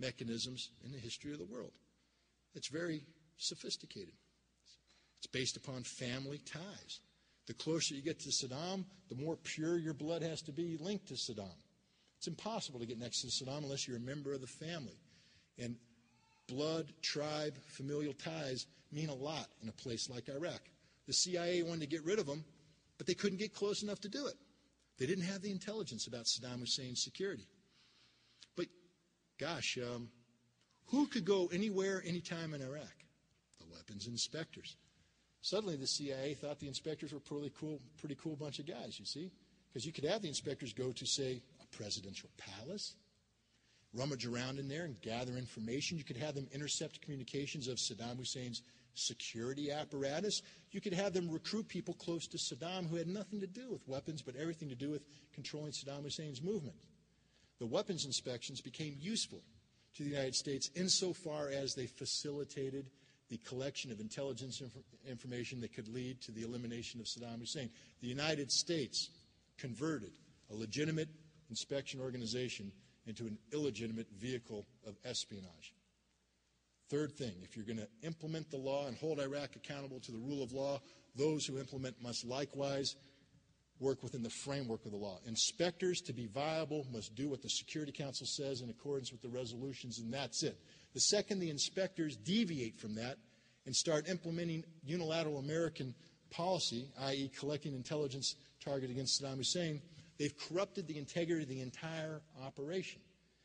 mechanisms in the history of the world. It's very sophisticated. It's based upon family ties. The closer you get to Saddam, the more pure your blood has to be linked to Saddam. It's impossible to get next to Saddam unless you're a member of the family. And blood, tribe, familial ties mean a lot in a place like Iraq. The CIA wanted to get rid of him, but they couldn't get close enough to do it. They didn't have the intelligence about Saddam Hussein's security. But, gosh, who could go anywhere, anytime in Iraq? The weapons inspectors. Suddenly the CIA thought the inspectors were a pretty cool bunch of guys, you see. Because you could have the inspectors go to, say, a presidential palace, rummage around in there and gather information. You could have them intercept communications of Saddam Hussein's security apparatus. You could have them recruit people close to Saddam who had nothing to do with weapons, but everything to do with controlling Saddam Hussein's movement. The weapons inspections became useful to the United States insofar as they facilitated the collection of intelligence information that could lead to the elimination of Saddam Hussein. The United States converted a legitimate inspection organization into an illegitimate vehicle of espionage. Third thing, if you're going to implement the law and hold Iraq accountable to the rule of law, those who implement must likewise work within the framework of the law. Inspectors, to be viable, must do what the Security Council says in accordance with the resolutions, and that's it. The second the inspectors deviate from that and start implementing unilateral American policy, i.e. collecting intelligence targeted against Saddam Hussein, they've corrupted the integrity of the entire operation.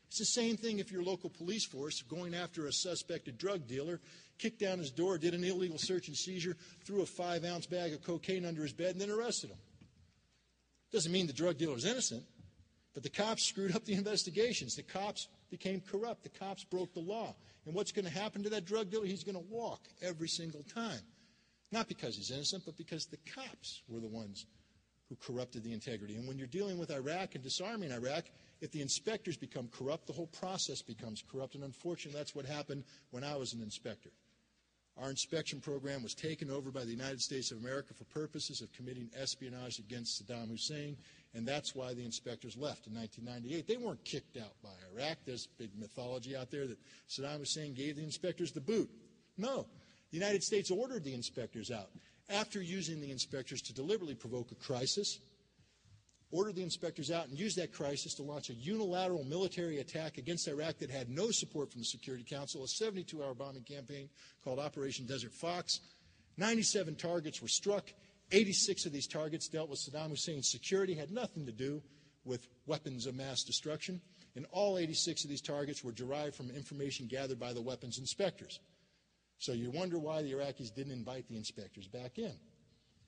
It's the same thing if your local police force, going after a suspected drug dealer, kicked down his door, did an illegal search and seizure, threw a 5-ounce bag of cocaine under his bed, and then arrested him. Doesn't mean the drug dealer is innocent, but the cops screwed up the investigations. The cops became corrupt. The cops broke the law. And what's going to happen to that drug dealer? He's going to walk every single time. Not because he's innocent, but because the cops were the ones who corrupted the integrity. And when you're dealing with Iraq and disarming Iraq, if the inspectors become corrupt, the whole process becomes corrupt. And unfortunately, that's what happened when I was an inspector. Our inspection program was taken over by the United States of America for purposes of committing espionage against Saddam Hussein, and that's why the inspectors left in 1998. They weren't kicked out by Iraq. There's big mythology out there that Saddam Hussein gave the inspectors the boot. No. The United States ordered the inspectors out. After using the inspectors to deliberately provoke a crisis, ordered the inspectors out and used that crisis to launch a unilateral military attack against Iraq that had no support from the Security Council, a 72-hour bombing campaign called Operation Desert Fox. 97 targets were struck. 86 of these targets dealt with Saddam Hussein's security, had nothing to do with weapons of mass destruction, and all 86 of these targets were derived from information gathered by the weapons inspectors. So you wonder why the Iraqis didn't invite the inspectors back in.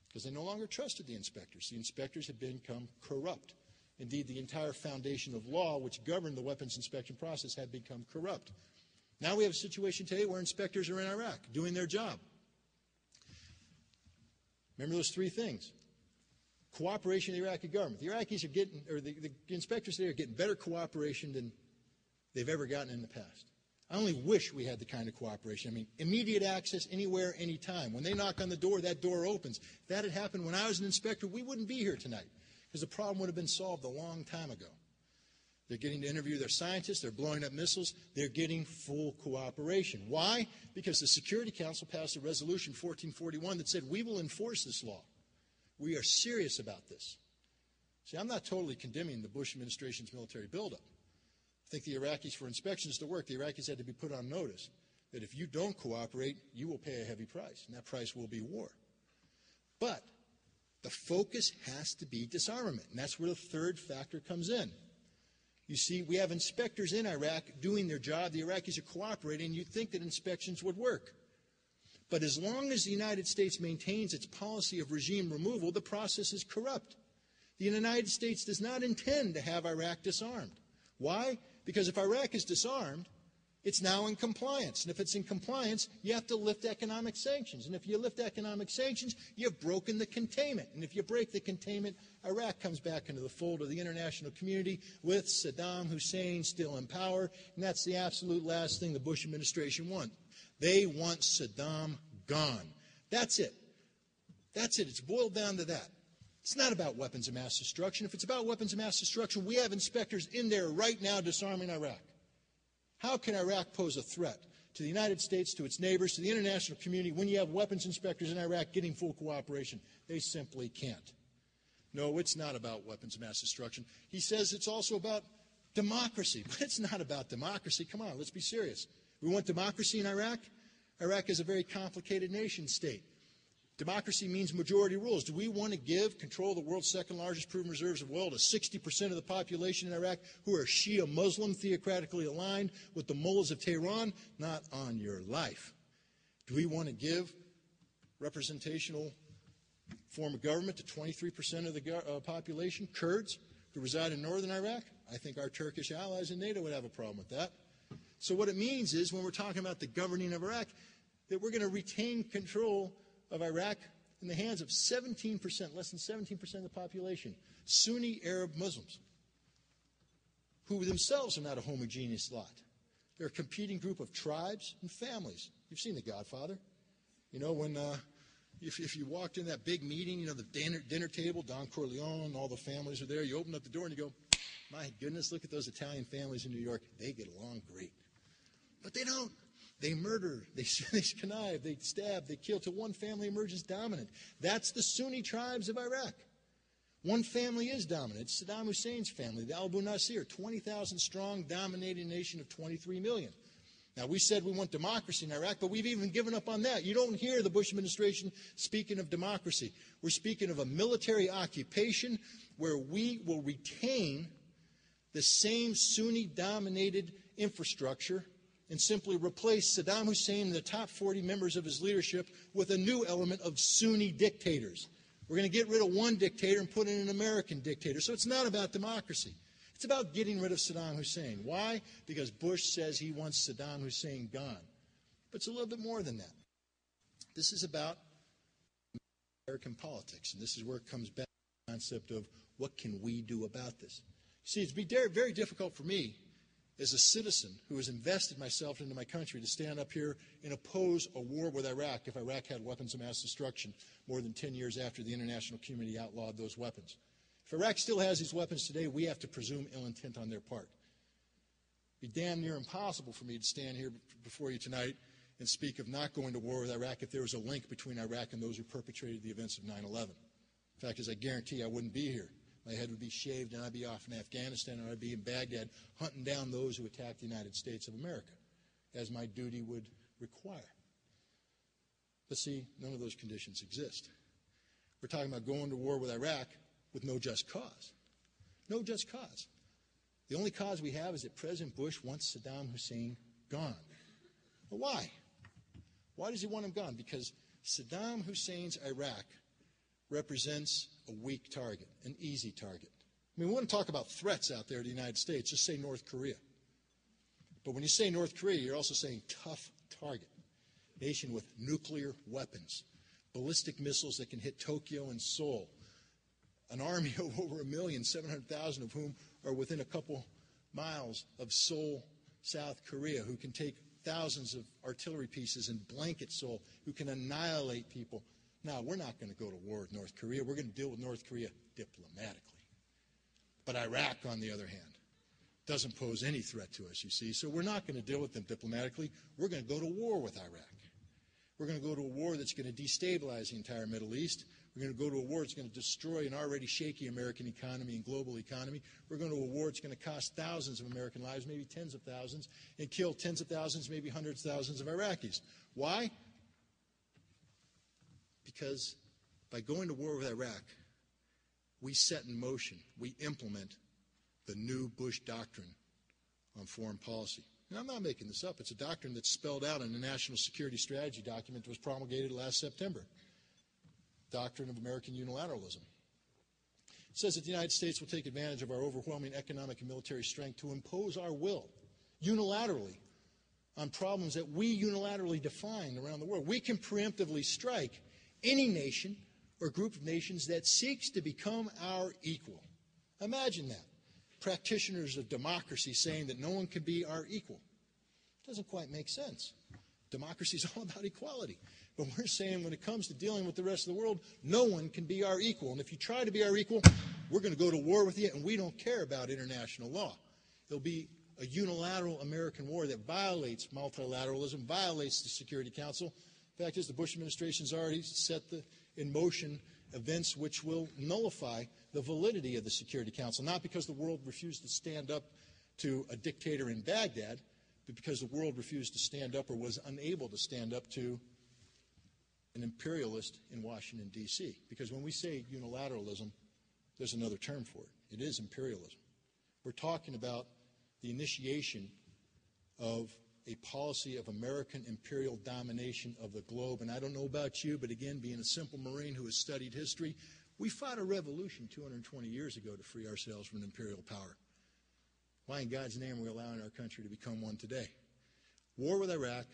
Because they no longer trusted the inspectors. The inspectors had become corrupt. Indeed, the entire foundation of law which governed the weapons inspection process had become corrupt. Now we have a situation today where inspectors are in Iraq doing their job. Remember those three things. Cooperation of the Iraqi government. The Iraqis are getting, or the inspectors today are getting better cooperation than they've ever gotten in the past. I only wish we had the kind of cooperation. I mean, immediate access anywhere, anytime. When they knock on the door, that door opens. If that had happened when I was an inspector, we wouldn't be here tonight because the problem would have been solved a long time ago. They're getting to interview their scientists. They're blowing up missiles. They're getting full cooperation. Why? Because the Security Council passed a resolution 1441 that said we will enforce this law. We are serious about this. See, I'm not totally condemning the Bush administration's military buildup. I think the Iraqis, for inspections to work, the Iraqis had to be put on notice that if you don't cooperate, you will pay a heavy price, and that price will be war. But the focus has to be disarmament, and that's where the third factor comes in. You see, we have inspectors in Iraq doing their job. The Iraqis are cooperating. You'd think that inspections would work. But as long as the United States maintains its policy of regime removal, the process is corrupt. The United States does not intend to have Iraq disarmed. Why? Because if Iraq is disarmed, it's now in compliance. And if it's in compliance, you have to lift economic sanctions. And if you lift economic sanctions, you've broken the containment. And if you break the containment, Iraq comes back into the fold of the international community with Saddam Hussein still in power. And that's the absolute last thing the Bush administration wants. They want Saddam gone. That's it. That's it. It's boiled down to that. It's not about weapons of mass destruction. If it's about weapons of mass destruction, we have inspectors in there right now disarming Iraq. How can Iraq pose a threat to the United States, to its neighbors, to the international community when you have weapons inspectors in Iraq getting full cooperation? They simply can't. No, it's not about weapons of mass destruction. He says it's also about democracy, but it's not about democracy. Come on, let's be serious. We want democracy in Iraq? Iraq is a very complicated nation state. Democracy means majority rules. Do we want to give control of the world's second largest proven reserves of oil to 60% of the population in Iraq who are Shia Muslim, theocratically aligned with the mullahs of Tehran? Not on your life. Do we want to give representational form of government to 23% of the population, Kurds, who reside in northern Iraq? I think our Turkish allies in NATO would have a problem with that. So what it means is when we're talking about the governing of Iraq, that we're going to retain control of Iraq in the hands of 17%, less than 17% of the population, Sunni Arab Muslims, who themselves are not a homogeneous lot. They're a competing group of tribes and families. You've seen The Godfather. You know, when if you walked in that big meeting, you know, the dinner table, Don Corleone, all the families are there. You open up the door and you go, my goodness, look at those Italian families in New York. They get along great. But they don't. They murder, they connive, they stab, they kill till one family emerges dominant. That's the Sunni tribes of Iraq. One family is dominant. It's Saddam Hussein's family, the Abu Nasir, 20,000 strong, dominating nation of 23 million. Now, we said we want democracy in Iraq, but we've even given up on that. You don't hear the Bush administration speaking of democracy. We're speaking of a military occupation where we will retain the same Sunni-dominated infrastructure and simply replace Saddam Hussein and the top 40 members of his leadership with a new element of Sunni dictators. We're going to get rid of one dictator and put in an American dictator. So it's not about democracy. It's about getting rid of Saddam Hussein. Why? Because Bush says he wants Saddam Hussein gone. But it's a little bit more than that. This is about American politics, and this is where it comes back to the concept of what can we do about this. See, it's very, very difficult for me as a citizen who has invested myself into my country to stand up here and oppose a war with Iraq if Iraq had weapons of mass destruction more than 10 years after the international community outlawed those weapons. If Iraq still has these weapons today, we have to presume ill intent on their part. It'd be damn near impossible for me to stand here before you tonight and speak of not going to war with Iraq if there was a link between Iraq and those who perpetrated the events of 9/11. The fact is, I guarantee I wouldn't be here. My head would be shaved and I'd be off in Afghanistan or I'd be in Baghdad hunting down those who attacked the United States of America, as my duty would require. But see, none of those conditions exist. We're talking about going to war with Iraq with no just cause. No just cause. The only cause we have is that President Bush wants Saddam Hussein gone. Well, why? Why does he want him gone? Because Saddam Hussein's Iraq represents a weak target, an easy target. I mean, we want to talk about threats out there to the United States. Just say North Korea. But when you say North Korea, you're also saying tough target. Nation with nuclear weapons, ballistic missiles that can hit Tokyo and Seoul, an army of over 1,700,000 of whom are within a couple miles of Seoul, South Korea, who can take thousands of artillery pieces and blanket Seoul, who can annihilate people. Now, we're not going to go to war with North Korea. We're going to deal with North Korea diplomatically. But Iraq, on the other hand, doesn't pose any threat to us, you see. So we're not going to deal with them diplomatically. We're going to go to war with Iraq. We're going to go to a war that's going to destabilize the entire Middle East. We're going to go to a war that's going to destroy an already shaky American economy and global economy. We're going to a war that's going to cost thousands of American lives, maybe tens of thousands, and kill tens of thousands, maybe hundreds of thousands of Iraqis. Why? Because by going to war with Iraq, we set in motion, we implement the new Bush doctrine on foreign policy. Now, I'm not making this up. It's a doctrine that's spelled out in the National Security Strategy document that was promulgated last September. Doctrine of American unilateralism. It says that the United States will take advantage of our overwhelming economic and military strength to impose our will unilaterally on problems that we unilaterally define around the world. We can preemptively strike any nation or group of nations that seeks to become our equal. Imagine that. Practitioners of democracy saying that no one can be our equal. It doesn't quite make sense. Democracy is all about equality. But we're saying when it comes to dealing with the rest of the world, no one can be our equal. And if you try to be our equal, we're going to go to war with you, and we don't care about international law. It'll be a unilateral American war that violates multilateralism, violates the Security Council. The fact is, the Bush administration's already set in motion events which will nullify the validity of the Security Council, not because the world refused to stand up to a dictator in Baghdad, but because the world refused to stand up or was unable to stand up to an imperialist in Washington, D.C. Because when we say unilateralism, there's another term for it. It is imperialism. We're talking about the initiation of a policy of American imperial domination of the globe. And I don't know about you, but again, being a simple Marine who has studied history, we fought a revolution 220 years ago to free ourselves from an imperial power. Why in God's name are we allowing our country to become one today? War with Iraq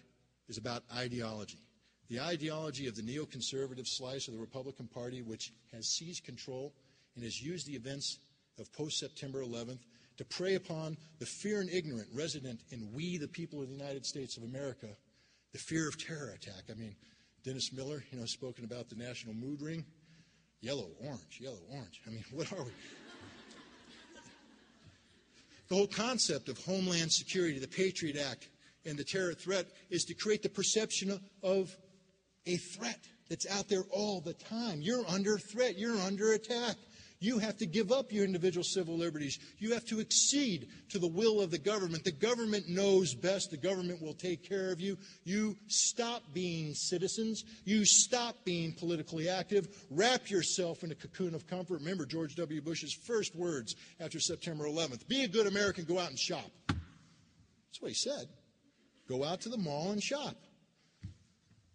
is about ideology. The ideology of the neoconservative slice of the Republican Party, which has seized control and has used the events of post-September 11th to prey upon the fear and ignorant resident in we, the people of the United States of America, the fear of terror attack. I mean, Dennis Miller, spoken about the national mood ring. Yellow, orange, yellow, orange. I mean, what are we? The whole concept of Homeland Security, the Patriot Act, and the terror threat is to create the perception of a threat that's out there all the time. You're under threat. You're under attack. You have to give up your individual civil liberties. You have to accede to the will of the government. The government knows best. The government will take care of you. You stop being citizens. You stop being politically active. Wrap yourself in a cocoon of comfort. Remember George W. Bush's first words after September 11th. Be a good American. Go out and shop. That's what he said. Go out to the mall and shop.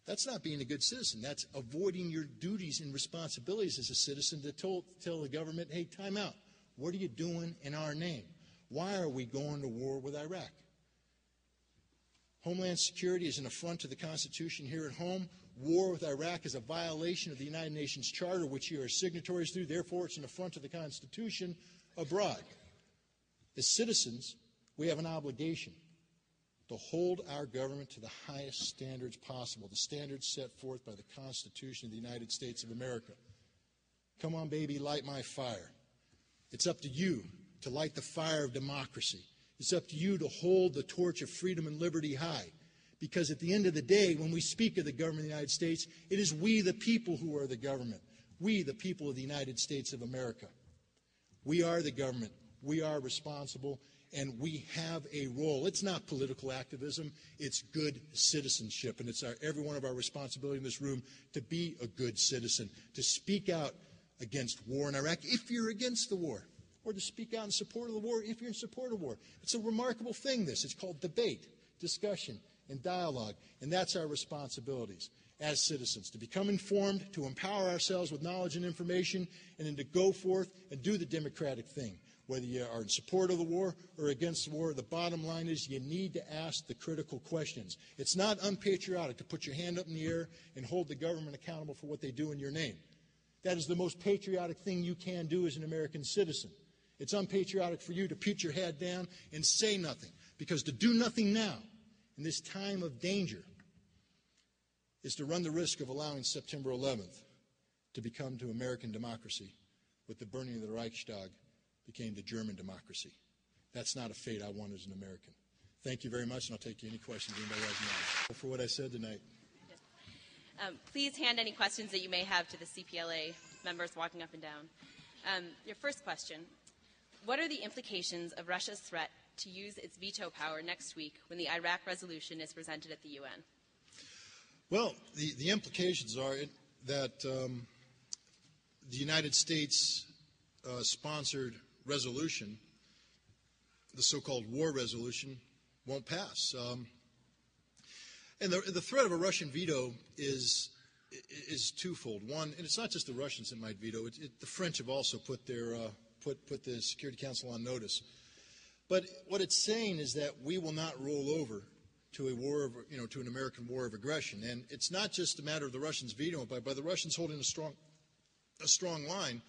That's not being a good citizen. That's avoiding your duties and responsibilities as a citizen to tell the government, hey, time out. What are you doing in our name? Why are we going to war with Iraq? Homeland security is an affront to the Constitution here at home. War with Iraq is a violation of the United Nations Charter, which you are signatories to. Therefore, it's an affront to the Constitution abroad. As citizens, we have an obligation to hold our government to the highest standards possible, the standards set forth by the Constitution of the United States of America. Come on, baby, light my fire. It's up to you to light the fire of democracy. It's up to you to hold the torch of freedom and liberty high. Because at the end of the day, when we speak of the government of the United States, it is we the people who are the government. We, the people of the United States of America. We are the government. We are responsible. And we have a role. It's not political activism. It's good citizenship. And it's every one of our responsibility in this room to be a good citizen, to speak out against war in Iraq if you're against the war, or to speak out in support of the war if you're in support of war. It's a remarkable thing, this. It's called debate, discussion, and dialogue. And that's our responsibilities as citizens, to become informed, to empower ourselves with knowledge and information, and then to go forth and do the democratic thing. Whether you are in support of the war or against the war, the bottom line is you need to ask the critical questions. It's not unpatriotic to put your hand up in the air and hold the government accountable for what they do in your name. That is the most patriotic thing you can do as an American citizen. It's unpatriotic for you to put your head down and say nothing, because to do nothing now, in this time of danger, is to run the risk of allowing September 11th to become to American democracy what the burning of the Reichstag became the German democracy. That's not a fate I want as an American. Thank you very much, and I'll take any questions anybody has now. For what I said tonight. Please hand any questions that you may have to the CPLA members walking up and down. Your first question, what are the implications of Russia's threat to use its veto power next week when the Iraq resolution is presented at the UN? Well, the implications are that the United States sponsored resolution, the so-called war resolution, won't pass. And the threat of a Russian veto is twofold. One, and it's not just the Russians that might veto it. The French have also put the Security Council on notice. But what it's saying is that we will not roll over to a war of, to an American war of aggression. And it's not just a matter of the Russians vetoing it, but by the Russians holding a strong line.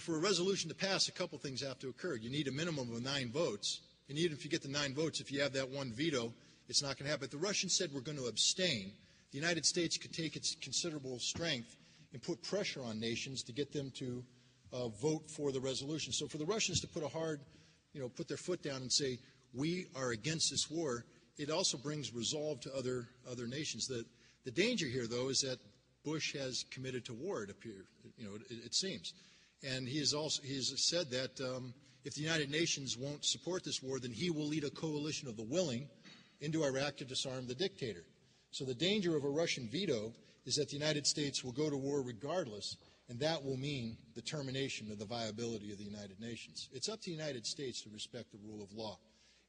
For a resolution to pass, a couple things have to occur. You need a minimum of 9 votes. And even if you get the 9 votes, if you have that one veto, it's not going to happen. But the Russians said we're going to abstain. The United States could take its considerable strength and put pressure on nations to get them to vote for the resolution. So for the Russians to put their foot down and say, we are against this war, it also brings resolve to other nations. The danger here, though, is that Bush has committed to war, it seems. And he has said that if the United Nations won't support this war, then he will lead a coalition of the willing into Iraq to disarm the dictator. So the danger of a Russian veto is that the United States will go to war regardless, and that will mean the termination of the viability of the United Nations. It's up to the United States to respect the rule of law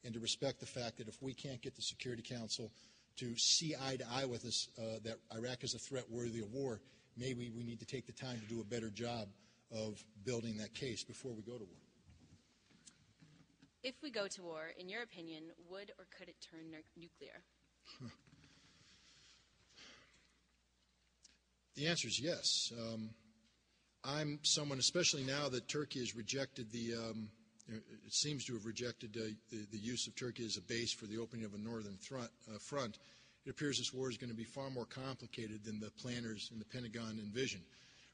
and to respect the fact that if we can't get the Security Council to see eye to eye with us that Iraq is a threat worthy of war, maybe we need to take the time to do a better job of building that case before we go to war. If we go to war, in your opinion, would or could it turn nuclear? The answer is yes. I'm someone, especially now that Turkey has rejected it seems to have rejected the use of Turkey as a base for the opening of a northern front. It appears this war is going to be far more complicated than the planners in the Pentagon envisioned.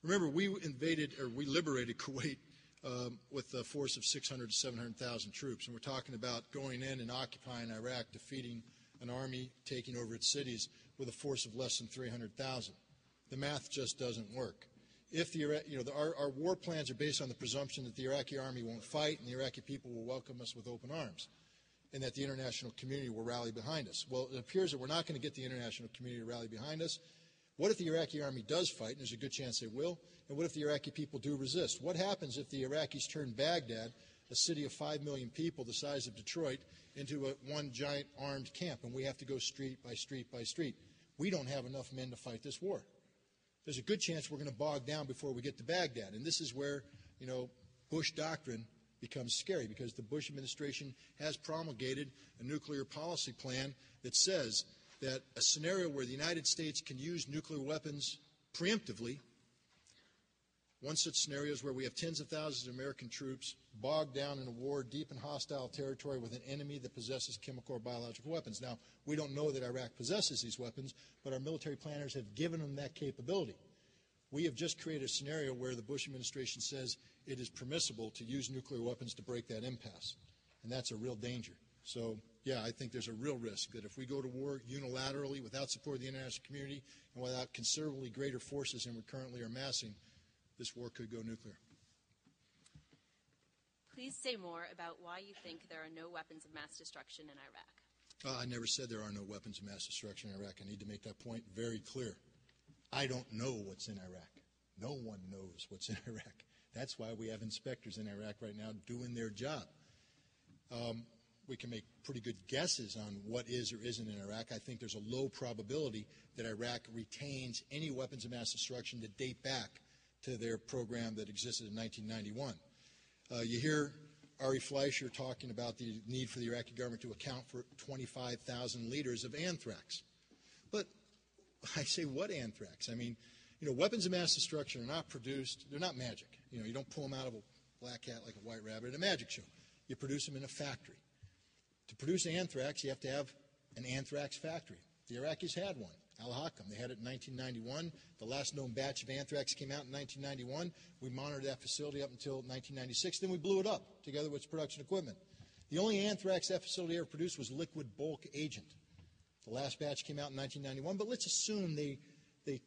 Remember, we liberated Kuwait with a force of 600 to 700,000 troops, and we're talking about going in and occupying Iraq, defeating an army, taking over its cities with a force of less than 300,000. The math just doesn't work. If our war plans are based on the presumption that the Iraqi army won't fight and the Iraqi people will welcome us with open arms, and that the international community will rally behind us. Well, it appears that we're not going to get the international community to rally behind us. What if the Iraqi army does fight, and there's a good chance they will, and what if the Iraqi people do resist? What happens if the Iraqis turn Baghdad, a city of 5 million people the size of Detroit, into one giant armed camp, and we have to go street by street by street? we don't have enough men to fight this war. There's a good chance we're going to bog down before we get to Baghdad. And this is where, Bush doctrine becomes scary, because the Bush administration has promulgated a nuclear policy plan that says that a scenario where the United States can use nuclear weapons preemptively, one such scenario is where we have tens of thousands of American troops bogged down in a war deep in hostile territory with an enemy that possesses chemical or biological weapons. Now, we don't know that Iraq possesses these weapons, but our military planners have given them that capability. We have just created a scenario where the Bush administration says it is permissible to use nuclear weapons to break that impasse, and that's a real danger. So, yeah, I think there's a real risk that if we go to war unilaterally without support of the international community and without considerably greater forces than we currently are amassing, this war could go nuclear. Please say more about why you think there are no weapons of mass destruction in Iraq. I never said there are no weapons of mass destruction in Iraq. I need to make that point very clear. I don't know what's in Iraq. No one knows what's in Iraq. That's why we have inspectors in Iraq right now doing their job. We can make pretty good guesses on what is or isn't in Iraq. I think there's a low probability that Iraq retains any weapons of mass destruction that date back to their program that existed in 1991. You hear Ari Fleischer talking about the need for the Iraqi government to account for 25,000 liters of anthrax. But I say, what anthrax? I mean, weapons of mass destruction are not produced, they're not magic. You don't pull them out of a black cat like a white rabbit at a magic show. You produce them in a factory. To produce anthrax, you have to have an anthrax factory. The Iraqis had one. Al-Hakam, they had it in 1991. The last known batch of anthrax came out in 1991. We monitored that facility up until 1996. Then we blew it up together with its production equipment. The only anthrax that facility ever produced was liquid bulk agent. The last batch came out in 1991, but let's assume they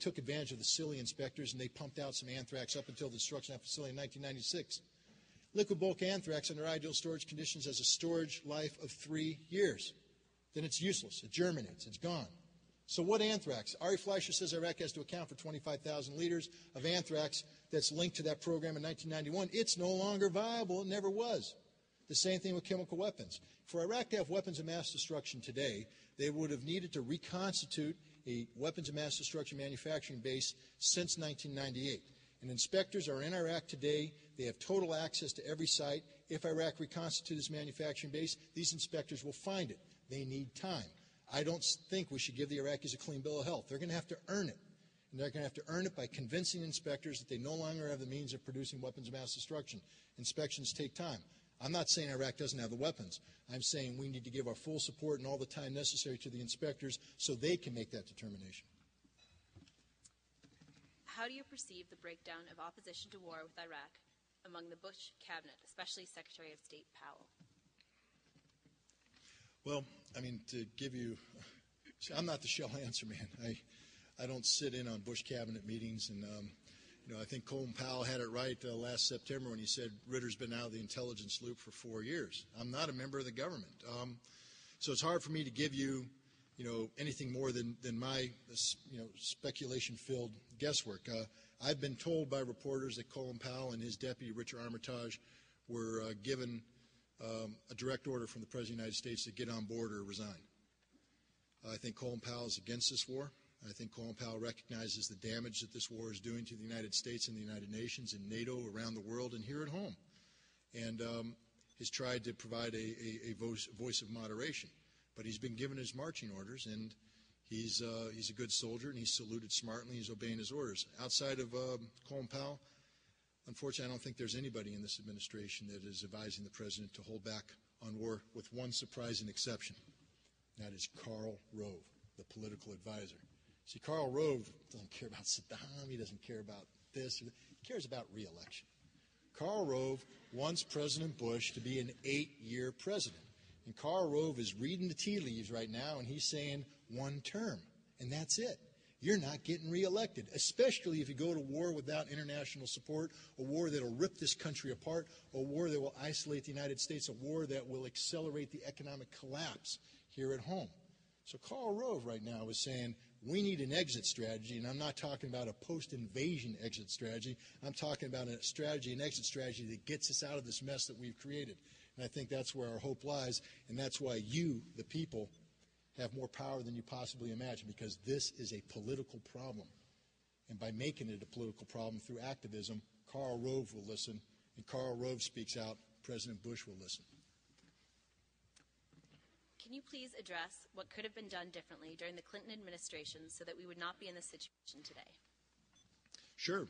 took advantage of the silly inspectors and they pumped out some anthrax up until the destruction of that facility in 1996. Liquid bulk anthrax under ideal storage conditions has a storage life of 3 years. Then it's useless. It germinates. It's gone. So what anthrax? Ari Fleischer says Iraq has to account for 25,000 liters of anthrax that's linked to that program in 1991. It's no longer viable. It never was. The same thing with chemical weapons. For Iraq to have weapons of mass destruction today, they would have needed to reconstitute a weapons of mass destruction manufacturing base since 1998. And inspectors are in Iraq today. They have total access to every site. If Iraq reconstitutes its manufacturing base, these inspectors will find it. They need time. I don't think we should give the Iraqis a clean bill of health. They're going to have to earn it. And they're going to have to earn it by convincing inspectors that they no longer have the means of producing weapons of mass destruction. Inspections take time. I'm not saying Iraq doesn't have the weapons. I'm saying we need to give our full support and all the time necessary to the inspectors so they can make that determination. How do you perceive the breakdown of opposition to war with Iraq among the Bush cabinet, especially Secretary of State Powell? Well, I mean, to give you, see, I'm not the shell answer man. I don't sit in on Bush cabinet meetings, and I think Colin Powell had it right last September when he said Ritter's been out of the intelligence loop for 4 years. I'm not a member of the government, so it's hard for me to give you, anything more than my, speculation-filled guesswork. I've been told by reporters that Colin Powell and his deputy Ritter were given a direct order from the President of the United States to get on board or resign. I think Colin Powell is against this war. I think Colin Powell recognizes the damage that this war is doing to the United States and the United Nations and NATO around the world and here at home, and has tried to provide a voice of moderation. But he's been given his marching orders, and he's a good soldier, and he's saluted smartly. He's obeying his orders. Outside of Colin Powell, unfortunately, I don't think there's anybody in this administration that is advising the President to hold back on war, with one surprising exception. That is Karl Rove, the political advisor. See, Karl Rove doesn't care about Saddam. He doesn't care about this. He cares about re-election. Karl Rove wants President Bush to be an 8-year president. And Karl Rove is reading the tea leaves right now, and he's saying 1 term, and that's it. You're not getting reelected, especially if you go to war without international support, a war that will rip this country apart, a war that will isolate the United States, a war that will accelerate the economic collapse here at home. So Karl Rove right now is saying we need an exit strategy, and I'm not talking about a post-invasion exit strategy. I'm talking about a strategy, an exit strategy that gets us out of this mess that we've created. And I think that's where our hope lies, and that's why you, the people, have more power than you possibly imagine, because this is a political problem. And by making it a political problem through activism, Karl Rove will listen. And Karl Rove speaks out, President Bush will listen. Can you please address what could have been done differently during the Clinton administration so that we would not be in this situation today? Sure.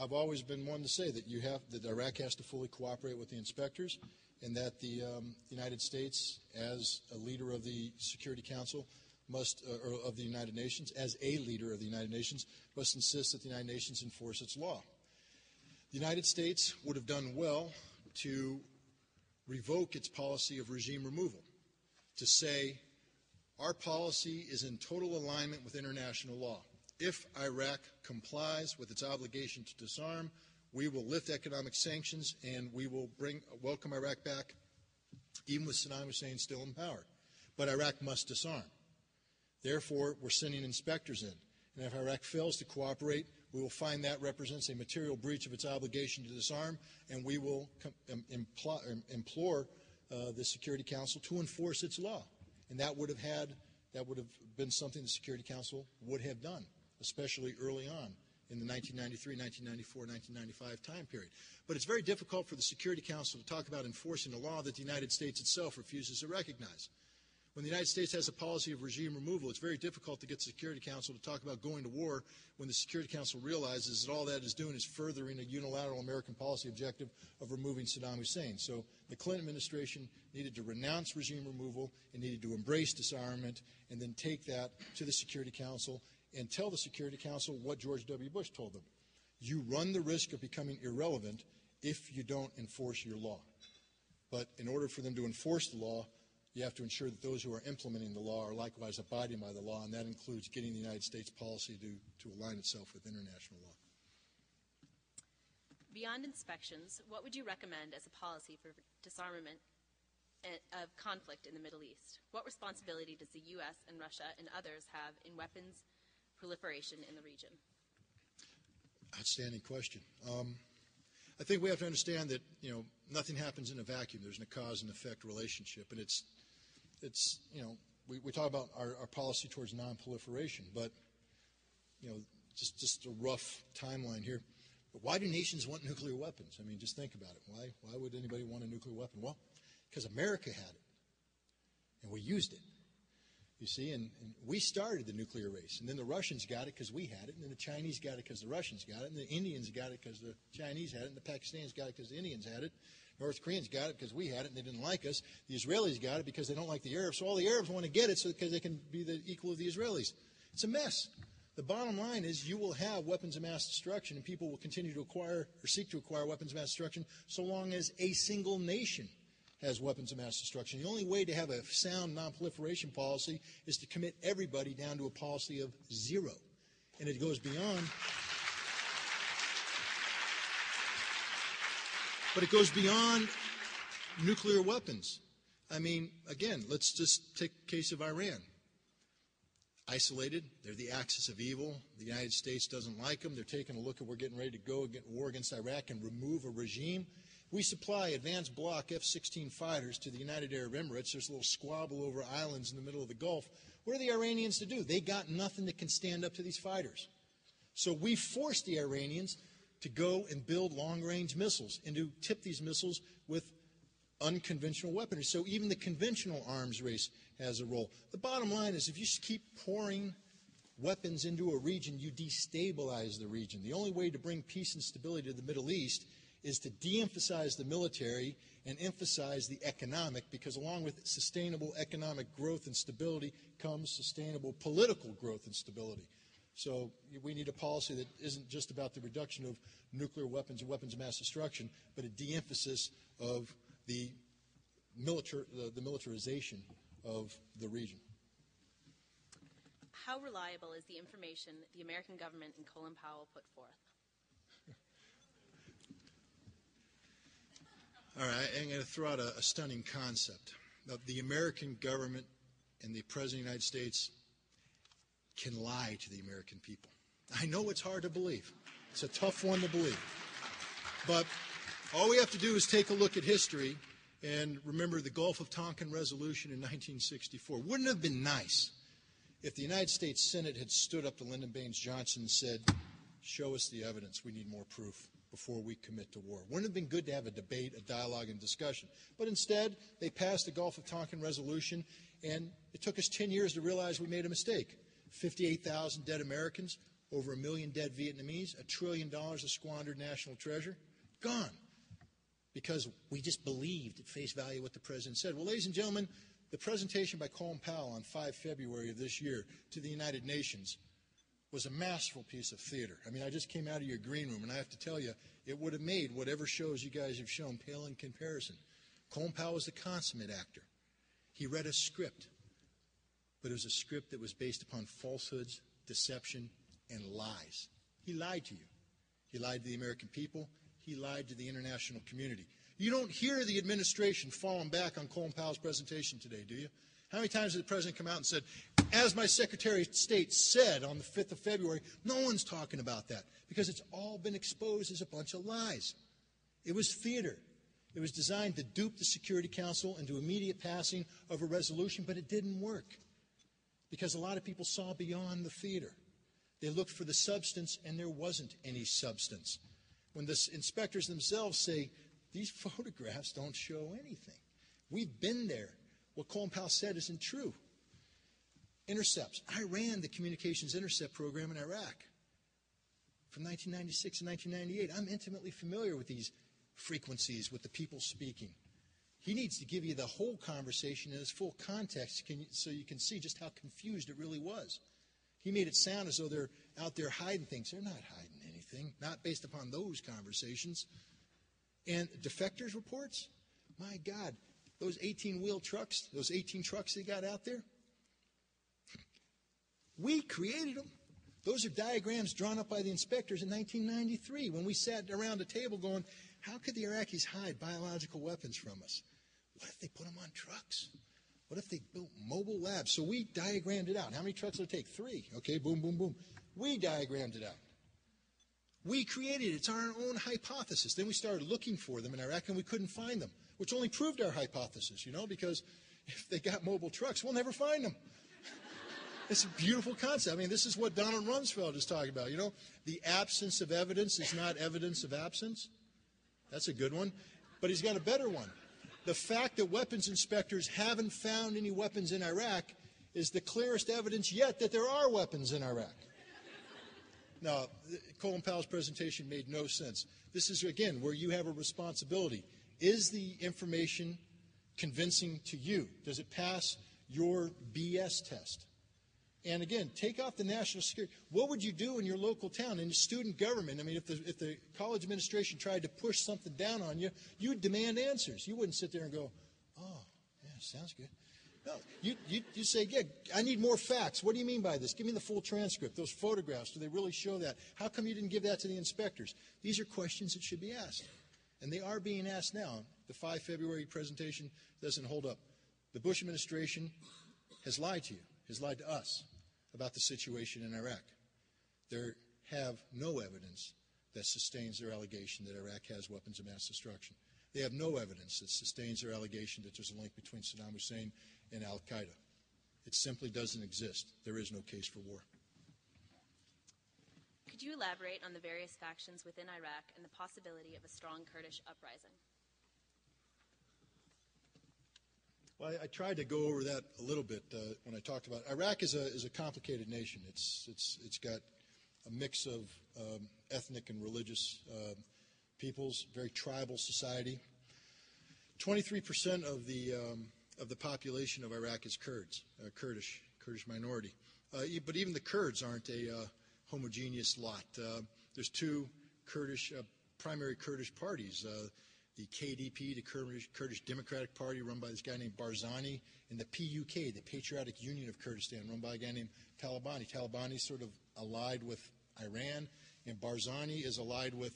I've always been one to say that that Iraq has to fully cooperate with the inspectors, and that the United States, as a leader of the Security Council, or of the United Nations, as a leader of the United Nations, must insist that the United Nations enforce its law. The United States would have done well to revoke its policy of regime removal, to say our policy is in total alignment with international law. If Iraq complies with its obligation to disarm, we will lift economic sanctions and we will welcome Iraq back, even with Saddam Hussein still in power. But Iraq must disarm. Therefore, we're sending inspectors in. And if Iraq fails to cooperate, we will find that represents a material breach of its obligation to disarm, and we will implore the Security Council to enforce its law. And that would have been something the Security Council would have done, especially early on in the 1993, 1994, 1995 time period. But it's very difficult for the Security Council to talk about enforcing a law that the United States itself refuses to recognize. When the United States has a policy of regime removal, it's very difficult to get the Security Council to talk about going to war when the Security Council realizes that all that is doing is furthering a unilateral American policy objective of removing Saddam Hussein. So the Clinton administration needed to renounce regime removal and needed to embrace disarmament, and then take that to the Security Council and tell the Security Council what George W. Bush told them. You run the risk of becoming irrelevant if you don't enforce your law. But in order for them to enforce the law, you have to ensure that those who are implementing the law are likewise abiding by the law, and that includes getting the United States policy to align itself with international law. Beyond inspections, what would you recommend as a policy for disarmament of conflict in the Middle East? What responsibility does the U.S. and Russia and others have in weapons proliferation in the region? Outstanding question. I think we have to understand that, nothing happens in a vacuum. There's a cause and effect relationship, and we talk about our policy towards non-proliferation, but just a rough timeline here. But why do nations want nuclear weapons? I mean, just think about it. Why would anybody want a nuclear weapon? Well, because America had it, and we used it. You see, and we started the nuclear race, and then the Russians got it because we had it, and then the Chinese got it because the Russians got it, and the Indians got it because the Chinese had it, and the Pakistanis got it because the Indians had it, North Koreans got it because we had it and they didn't like us, the Israelis got it because they don't like the Arabs, so all the Arabs want to get it because they can be the equal of the Israelis. It's a mess. The bottom line is you will have weapons of mass destruction, and people will continue to acquire or seek to acquire weapons of mass destruction so long as a single nation has weapons of mass destruction. The only way to have a sound non-proliferation policy is to commit everybody down to a policy of zero. And it goes beyond. But it goes beyond nuclear weapons. I mean, again, let's just take the case of Iran. Isolated, they're the axis of evil. The United States doesn't like them. They're taking a look at we're getting ready to go get war against Iraq and remove a regime. We supply advanced block F-16 fighters to the United Arab Emirates. There's a little squabble over islands in the middle of the Gulf. What are the Iranians to do? They got nothing that can stand up to these fighters. So we forced the Iranians to go and build long-range missiles and to tip these missiles with unconventional weaponry. So even the conventional arms race has a role. The bottom line is if you keep pouring weapons into a region, you destabilize the region. The only way to bring peace and stability to the Middle East is to de-emphasize the military and emphasize the economic, because along with sustainable economic growth and stability comes sustainable political growth and stability. So we need a policy that isn't just about the reduction of nuclear weapons and weapons of mass destruction, but a de-emphasis of the militarization of the region. How reliable is the information the American government and Colin Powell put forth? All right, I'm going to throw out a stunning concept. The American government and the President of the United States can lie to the American people. I know it's hard to believe. It's a tough one to believe. But all we have to do is take a look at history, and remember the Gulf of Tonkin resolution in 1964. Wouldn't it have been nice if the United States Senate had stood up to Lyndon Baines Johnson and said, show us the evidence, we need more proof before we commit to war. Wouldn't it have been good to have a debate, a dialogue, and discussion? But instead, they passed the Gulf of Tonkin resolution, and it took us 10 years to realize we made a mistake. 58,000 dead Americans, over 1 million dead Vietnamese, $1 trillion of squandered national treasure, gone. Because we just believed at face value what the President said. Well, ladies and gentlemen, the presentation by Colin Powell on 5 February of this year to the United Nations was a masterful piece of theater. I mean, I just came out of your green room, and I have to tell you, it would have made whatever shows you guys have shown pale in comparison. Colin Powell was the consummate actor. He read a script, but it was a script that was based upon falsehoods, deception, and lies. He lied to you. He lied to the American people. He lied to the international community. You don't hear the administration falling back on Colin Powell's presentation today, do you? How many times did the President come out and said, as my Secretary of State said on the 5th of February, no one's talking about that because it's all been exposed as a bunch of lies. It was theater. It was designed to dupe the Security Council into immediate passing of a resolution, but it didn't work because a lot of people saw beyond the theater. They looked for the substance, and there wasn't any substance. When the inspectors themselves say, these photographs don't show anything. We've been there. What Colin Powell said isn't true. Intercepts. I ran the communications intercept program in Iraq from 1996 to 1998. I'm intimately familiar with these frequencies, with the people speaking. He needs to give you the whole conversation in its full context so you can see just how confused it really was. He made it sound as though they're out there hiding things. They're not hiding anything, not based upon those conversations. And defectors reports, my God, those 18-wheel trucks, those 18 trucks they got out there, we created them. Those are diagrams drawn up by the inspectors in 1993 when we sat around a table going, how could the Iraqis hide biological weapons from us? What if they put them on trucks? What if they built mobile labs? So we diagrammed it out. How many trucks did it take? 3. Okay, boom, boom, boom. We diagrammed it out. We created it. It's our own hypothesis. Then we started looking for them in Iraq, and we couldn't find them, which only proved our hypothesis, because if they got mobile trucks, we'll never find them. It's a beautiful concept. I mean, this is what Donald Rumsfeld is talking about. The absence of evidence is not evidence of absence. That's a good one. But he's got a better one. The fact that weapons inspectors haven't found any weapons in Iraq is the clearest evidence yet that there are weapons in Iraq. Now, Colin Powell's presentation made no sense. This is, again, where you have a responsibility. Is the information convincing to you? Does it pass your BS test? And again, take off the national security. What would you do in your local town, in the student government? I mean, if the college administration tried to push something down on you, you'd demand answers. You wouldn't sit there and go, oh, yeah, sounds good. No, you say, yeah, I need more facts. What do you mean by this? Give me the full transcript. Those photographs, do they really show that? How come you didn't give that to the inspectors? These are questions that should be asked. And they are being asked now. The 5 February presentation doesn't hold up. The Bush administration has lied to you, has lied to us about the situation in Iraq. They have no evidence that sustains their allegation that Iraq has weapons of mass destruction. They have no evidence that sustains their allegation that there's a link between Saddam Hussein and al-Qaeda. It simply doesn't exist. There is no case for war. Could you elaborate on the various factions within Iraq and the possibility of a strong Kurdish uprising? Well, I tried to go over that a little bit when I talked about it. Iraq is a complicated nation. It's got a mix of ethnic and religious peoples, very tribal society. 23% of the population of Iraq is Kurds, Kurdish minority. But even the Kurds aren't a homogeneous lot. There's 2 primary Kurdish parties. The KDP, the Kurdish Democratic Party, run by this guy named Barzani, and the PUK, the Patriotic Union of Kurdistan, run by a guy named Talabani. Talabani is sort of allied with Iran, and Barzani is allied with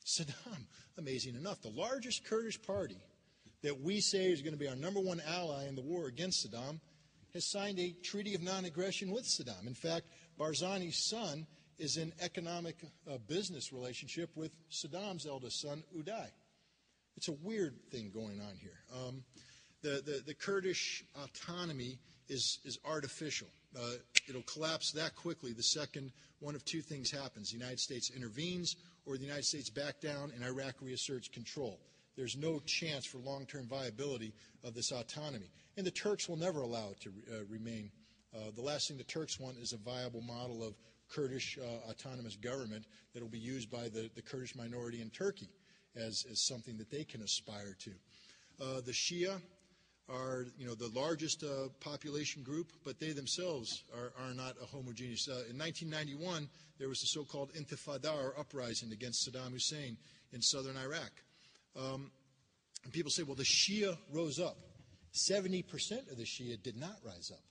Saddam. Amazing enough, the largest Kurdish party that we say is going to be our #1 ally in the war against Saddam has signed a treaty of non-aggression with Saddam. In fact, Barzani's son is in economic business relationship with Saddam's eldest son, Uday. it's a weird thing going on here. The Kurdish autonomy is artificial. It'll collapse that quickly the second one of two things happens. The United States intervenes or the United States back down and Iraq reasserts control. There's no chance for long-term viability of this autonomy. And the Turks will never allow it to remain. The last thing the Turks want is a viable model of Kurdish autonomous government that will be used by the Kurdish minority in Turkey as something that they can aspire to. The Shia are, the largest population group, but they themselves are not a homogeneous. In 1991, there was the so-called Intifada, or uprising against Saddam Hussein in southern Iraq. And people say, well, the Shia rose up. 70% of the Shia did not rise up.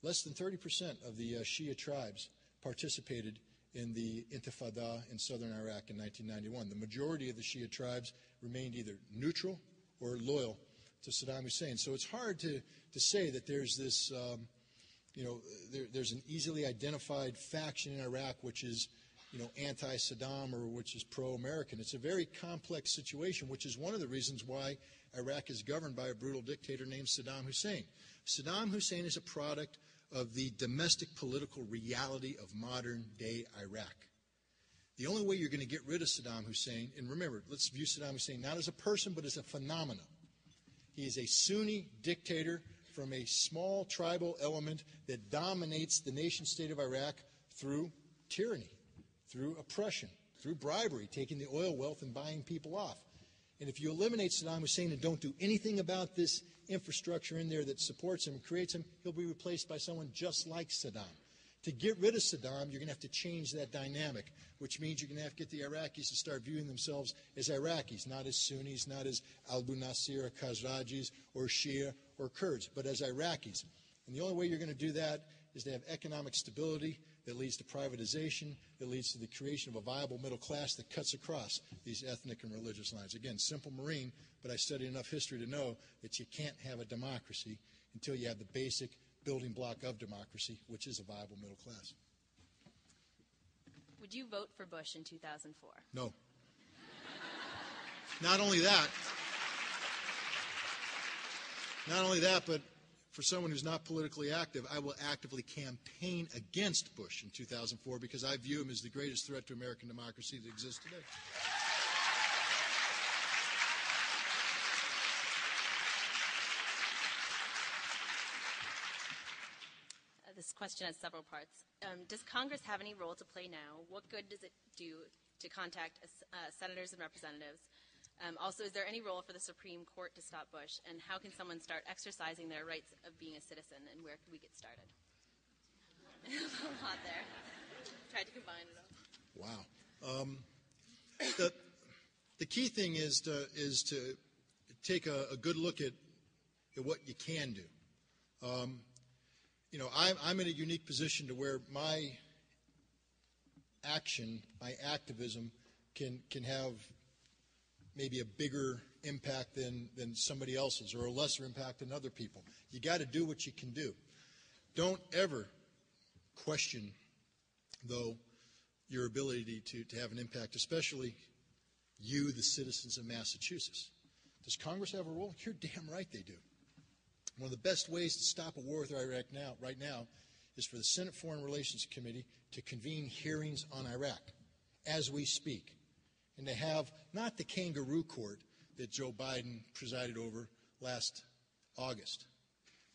Less than 30% of the Shia tribes participated in the Intifada in southern Iraq in 1991. The majority of the Shia tribes remained either neutral or loyal to Saddam Hussein. So it's hard to say that there's this, there's an easily identified faction in Iraq which is, anti-Saddam or which is pro-American. It's a very complex situation, which is one of the reasons why Iraq is governed by a brutal dictator named Saddam Hussein. Saddam Hussein is a product of the domestic political reality of modern-day Iraq. The only way you're going to get rid of Saddam Hussein, and remember, let's view Saddam Hussein not as a person, but as a phenomenon. He is a Sunni dictator from a small tribal element that dominates the nation-state of Iraq through tyranny, through oppression, through bribery, taking the oil wealth and buying people off. And if you eliminate Saddam Hussein and don't do anything about this infrastructure in there that supports him and creates him, he'll be replaced by someone just like Saddam. To get rid of Saddam, you're going to have to change that dynamic, which means you're going to have to get the Iraqis to start viewing themselves as Iraqis, not as Sunnis, not as Abu Nasir or Khazrajis or Shia or Kurds, but as Iraqis. And the only way you're going to do that is to have economic stability that leads to privatization, that leads to the creation of a viable middle class that cuts across these ethnic and religious lines. Again, simple Marine, but I studied enough history to know that you can't have a democracy until you have the basic building block of democracy, which is a viable middle class. Would you vote for Bush in 2004? No. Not only that, but for someone who's not politically active, I will actively campaign against Bush in 2004 because I view him as the greatest threat to American democracy that exists today. This question has several parts. Does Congress have any role to play now? What good does it do to contact senators and representatives? Also, is there any role for the Supreme Court to stop Bush? And how can someone start exercising their rights of being a citizen? And where can we get started? A lot there. Tried to combine it all. Wow. The key thing is to take a good look at what you can do. I'm in a unique position to where my action, my activism, can have maybe a bigger impact than somebody else's, or a lesser impact than other people. You got to do what you can do. Don't ever question, though, your ability to have an impact, especially you, the citizens of Massachusetts. Does Congress have a role? You're damn right they do. One of the best ways to stop a war with Iraq right now is for the Senate Foreign Relations Committee to convene hearings on Iraq as we speak, and to have not the kangaroo court that Joe Biden presided over last August,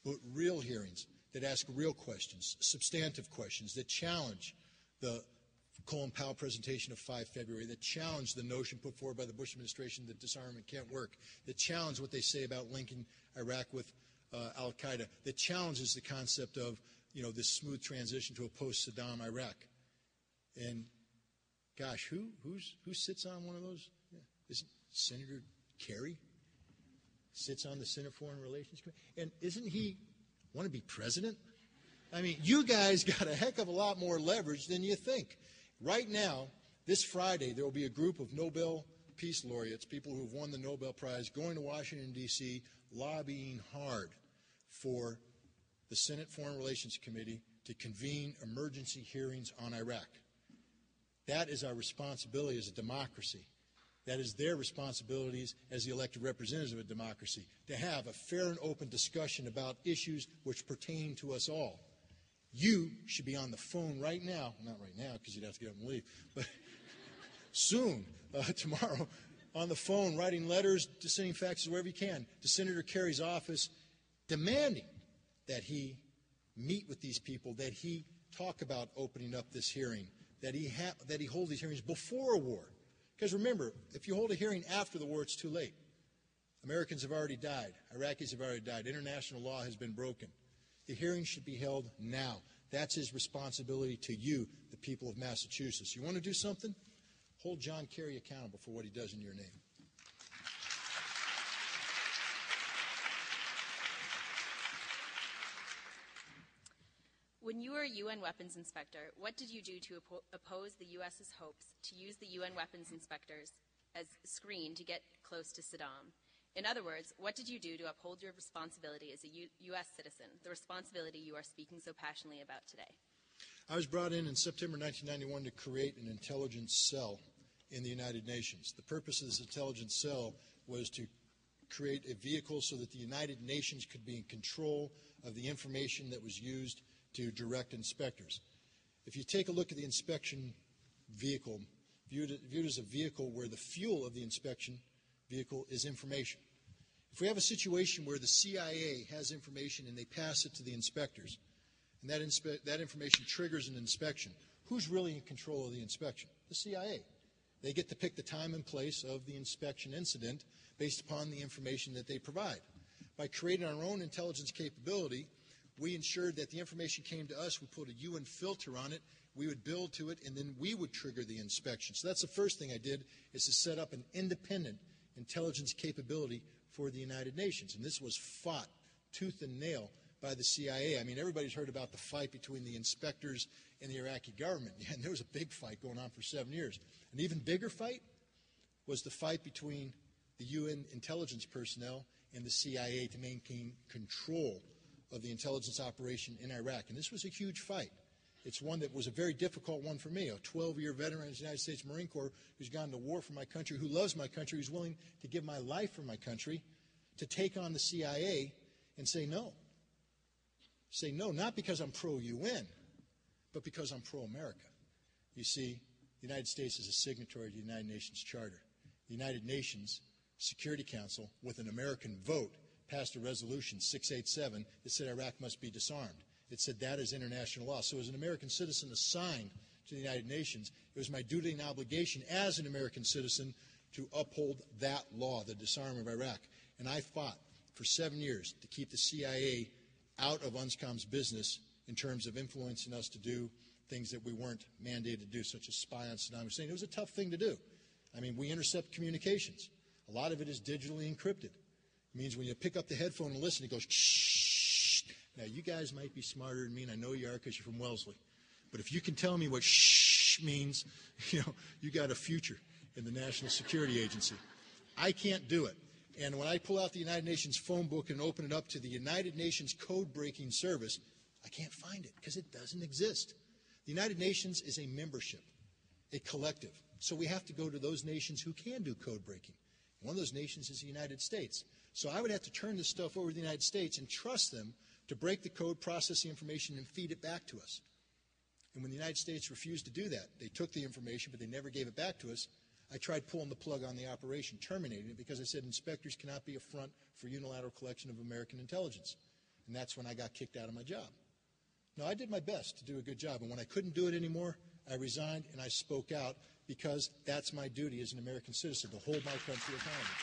but real hearings that ask real questions, substantive questions, that challenge the Colin Powell presentation of 5 February, that challenge the notion put forward by the Bush administration that disarmament can't work, that challenge what they say about linking Iraq with al-Qaeda, that challenges the concept of, this smooth transition to a post-Saddam Iraq. And gosh, who sits on one of those? Isn't Senator Kerry sits on the Senate Foreign Relations Committee? And isn't he want to be president? I mean, you guys got a heck of a lot more leverage than you think. Right now, this Friday, there will be a group of Nobel Peace Laureates, people who have won the Nobel Prize, going to Washington, D.C., lobbying hard for the Senate Foreign Relations Committee to convene emergency hearings on Iraq. That is our responsibility as a democracy. That is their responsibilities as the elected representatives of a democracy, to have a fair and open discussion about issues which pertain to us all. You should be on the phone right now, not right now because you'd have to get up and leave, but soon, tomorrow, on the phone, writing letters, dissenting faxes, wherever you can, to Senator Kerry's office, demanding that he meet with these people, that he talk about opening up this hearing, that he hold these hearings before a war. Because remember, if you hold a hearing after the war, it's too late. Americans have already died. Iraqis have already died. International law has been broken. The hearing should be held now. That's his responsibility to you, the people of Massachusetts. You want to do something? Hold John Kerry accountable for what he does in your name. When you were a UN weapons inspector, what did you do to oppose the U.S.'s hopes to use the UN weapons inspectors as screen to get close to Saddam? In other words, what did you do to uphold your responsibility as a U.S. citizen, the responsibility you are speaking so passionately about today? I was brought in September 1991 to create an intelligence cell in the United Nations. The purpose of this intelligence cell was to create a vehicle so that the United Nations could be in control of the information that was used to direct inspectors. If you take a look at the inspection vehicle, viewed as a vehicle where the fuel of the inspection vehicle is information. If we have a situation where the CIA has information and they pass it to the inspectors, and that information triggers an inspection, who's really in control of the inspection? The CIA. They get to pick the time and place of the inspection incident based upon the information that they provide. By creating our own intelligence capability, we ensured that the information came to us. We put a UN filter on it. We would build to it, and then we would trigger the inspection. So that's the first thing I did, is to set up an independent intelligence capability for the United Nations. And this was fought tooth and nail by the CIA. I mean, everybody's heard about the fight between the inspectors and the Iraqi government. Yeah, and there was a big fight going on for 7 years. An even bigger fight was the fight between the UN intelligence personnel and the CIA to maintain control of the intelligence operation in Iraq. And this was a huge fight. It's one that was a very difficult one for me, a 12-year veteran of the United States Marine Corps who's gone to war for my country, who loves my country, who's willing to give my life for my country, to take on the CIA and say no. Say no, not because I'm pro-UN, but because I'm pro-America. You see, the United States is a signatory to the United Nations Charter. The United Nations Security Council, with an American vote, passed a resolution, 687, that said Iraq must be disarmed. It said that is international law. So as an American citizen assigned to the United Nations, it was my duty and obligation as an American citizen to uphold that law, the disarmament of Iraq. And I fought for 7 years to keep the CIA out of UNSCOM's business in terms of influencing us to do things that we weren't mandated to do, such as spy on Saddam Hussein. It was a tough thing to do. I mean, we intercept communications. A lot of it is digitally encrypted. It means when you pick up the headphone and listen, it goes, shh. Now, you guys might be smarter than me, and I know you are because you're from Wellesley. But if you can tell me what shh means, you got a future in the National Security Agency. I can't do it. And when I pull out the United Nations phone book and open it up to the United Nations code-breaking service, I can't find it because it doesn't exist. The United Nations is a membership, a collective. So we have to go to those nations who can do code-breaking. One of those nations is the United States. So I would have to turn this stuff over to the United States and trust them to break the code, process the information, and feed it back to us. And when the United States refused to do that, they took the information, but they never gave it back to us. I tried pulling the plug on the operation, terminating it, because I said inspectors cannot be a front for unilateral collection of American intelligence. And that's when I got kicked out of my job. Now, I did my best to do a good job, and when I couldn't do it anymore, I resigned and I spoke out, because that's my duty as an American citizen, to hold my country accountable.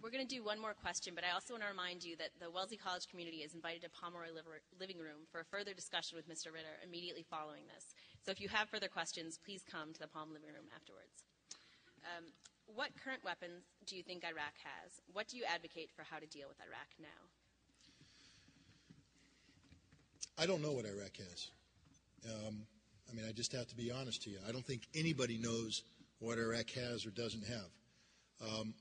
We're going to do one more question, but I also want to remind you that the Wellesley College community is invited to Pomeroy Living Room for a further discussion with Mr. Ritter immediately following this. So if you have further questions, please come to the Palm Living Room afterwards. What current weapons do you think Iraq has? What do you advocate for how to deal with Iraq now? I don't know what Iraq has. I just have to be honest to you. I don't think anybody knows what Iraq has or doesn't have.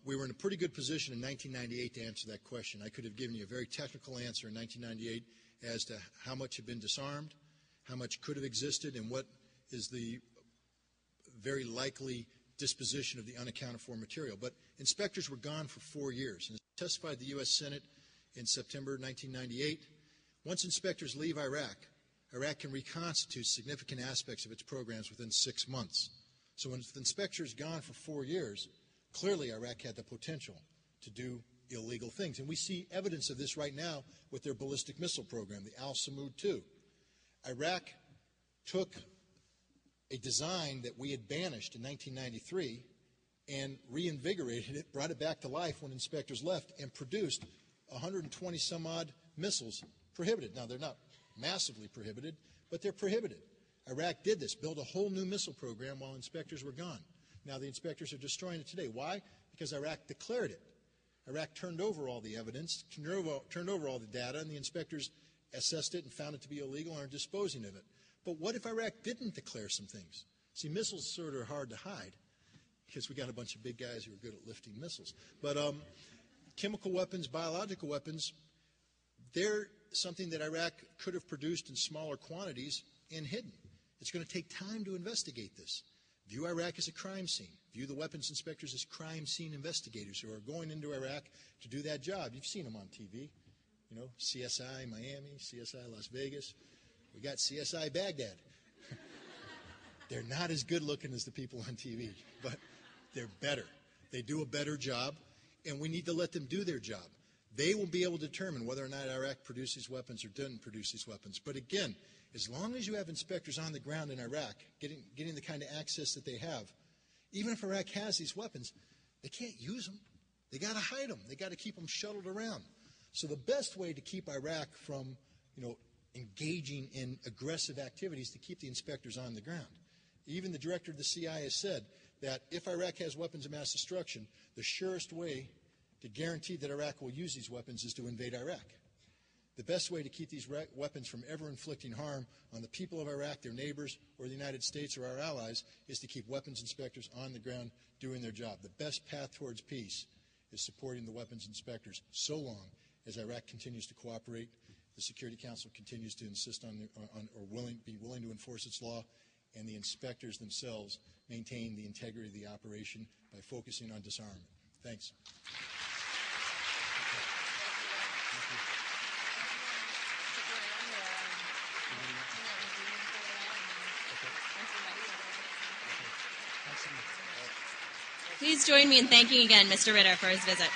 We were in a pretty good position in 1998 to answer that question. I could have given you a very technical answer in 1998 as to how much had been disarmed how much could have existed, and what is the very likely disposition of the unaccounted for material. But inspectors were gone for 4 years. And as testified the U.S. Senate in September 1998, once inspectors leave Iraq, Iraq can reconstitute significant aspects of its programs within 6 months. So when the inspectors gone for 4 years, clearly Iraq had the potential to do illegal things. And we see evidence of this right now with their ballistic missile program, the Al-Samud 2. Iraq took a design that we had banished in 1993 and reinvigorated it, brought it back to life when inspectors left, and produced 120 some odd missiles prohibited. Now, they're not massively prohibited, but they're prohibited. Iraq did this, built a whole new missile program while inspectors were gone. Now the inspectors are destroying it today. Why? Because Iraq declared it. Iraq turned over all the evidence, turned over all the data, and the inspectors assessed it and found it to be illegal and are disposing of it. But what if Iraq didn't declare some things? See, missiles sort of are hard to hide because we got a bunch of big guys who are good at lifting missiles. But chemical weapons, biological weapons, they're something that Iraq could have produced in smaller quantities and hidden. It's going to take time to investigate this. View Iraq as a crime scene. View the weapons inspectors as crime scene investigators who are going into Iraq to do that job. You've seen them on TV. You know, CSI Miami, CSI Las Vegas. We got CSI Baghdad. They're not as good looking as the people on TV, but they're better. They do a better job, and we need to let them do their job. They will be able to determine whether or not Iraq produced these weapons or didn't produce these weapons. But again, as long as you have inspectors on the ground in Iraq getting the kind of access that they have, even if Iraq has these weapons, they can't use them. They got to hide them. They got to keep them shuttled around. So the best way to keep Iraq from, engaging in aggressive activities to keep the inspectors on the ground. Even the director of the CIA has said that if Iraq has weapons of mass destruction, the surest way to guarantee that Iraq will use these weapons is to invade Iraq. The best way to keep these weapons from ever inflicting harm on the people of Iraq, their neighbors, or the United States or our allies is to keep weapons inspectors on the ground doing their job. The best path towards peace is supporting the weapons inspectors so long as Iraq continues to cooperate, the Security Council continues to insist on be willing to enforce its law, and the inspectors themselves maintain the integrity of the operation by focusing on disarmament. Thanks. Please join me in thanking again Mr. Ritter for his visit.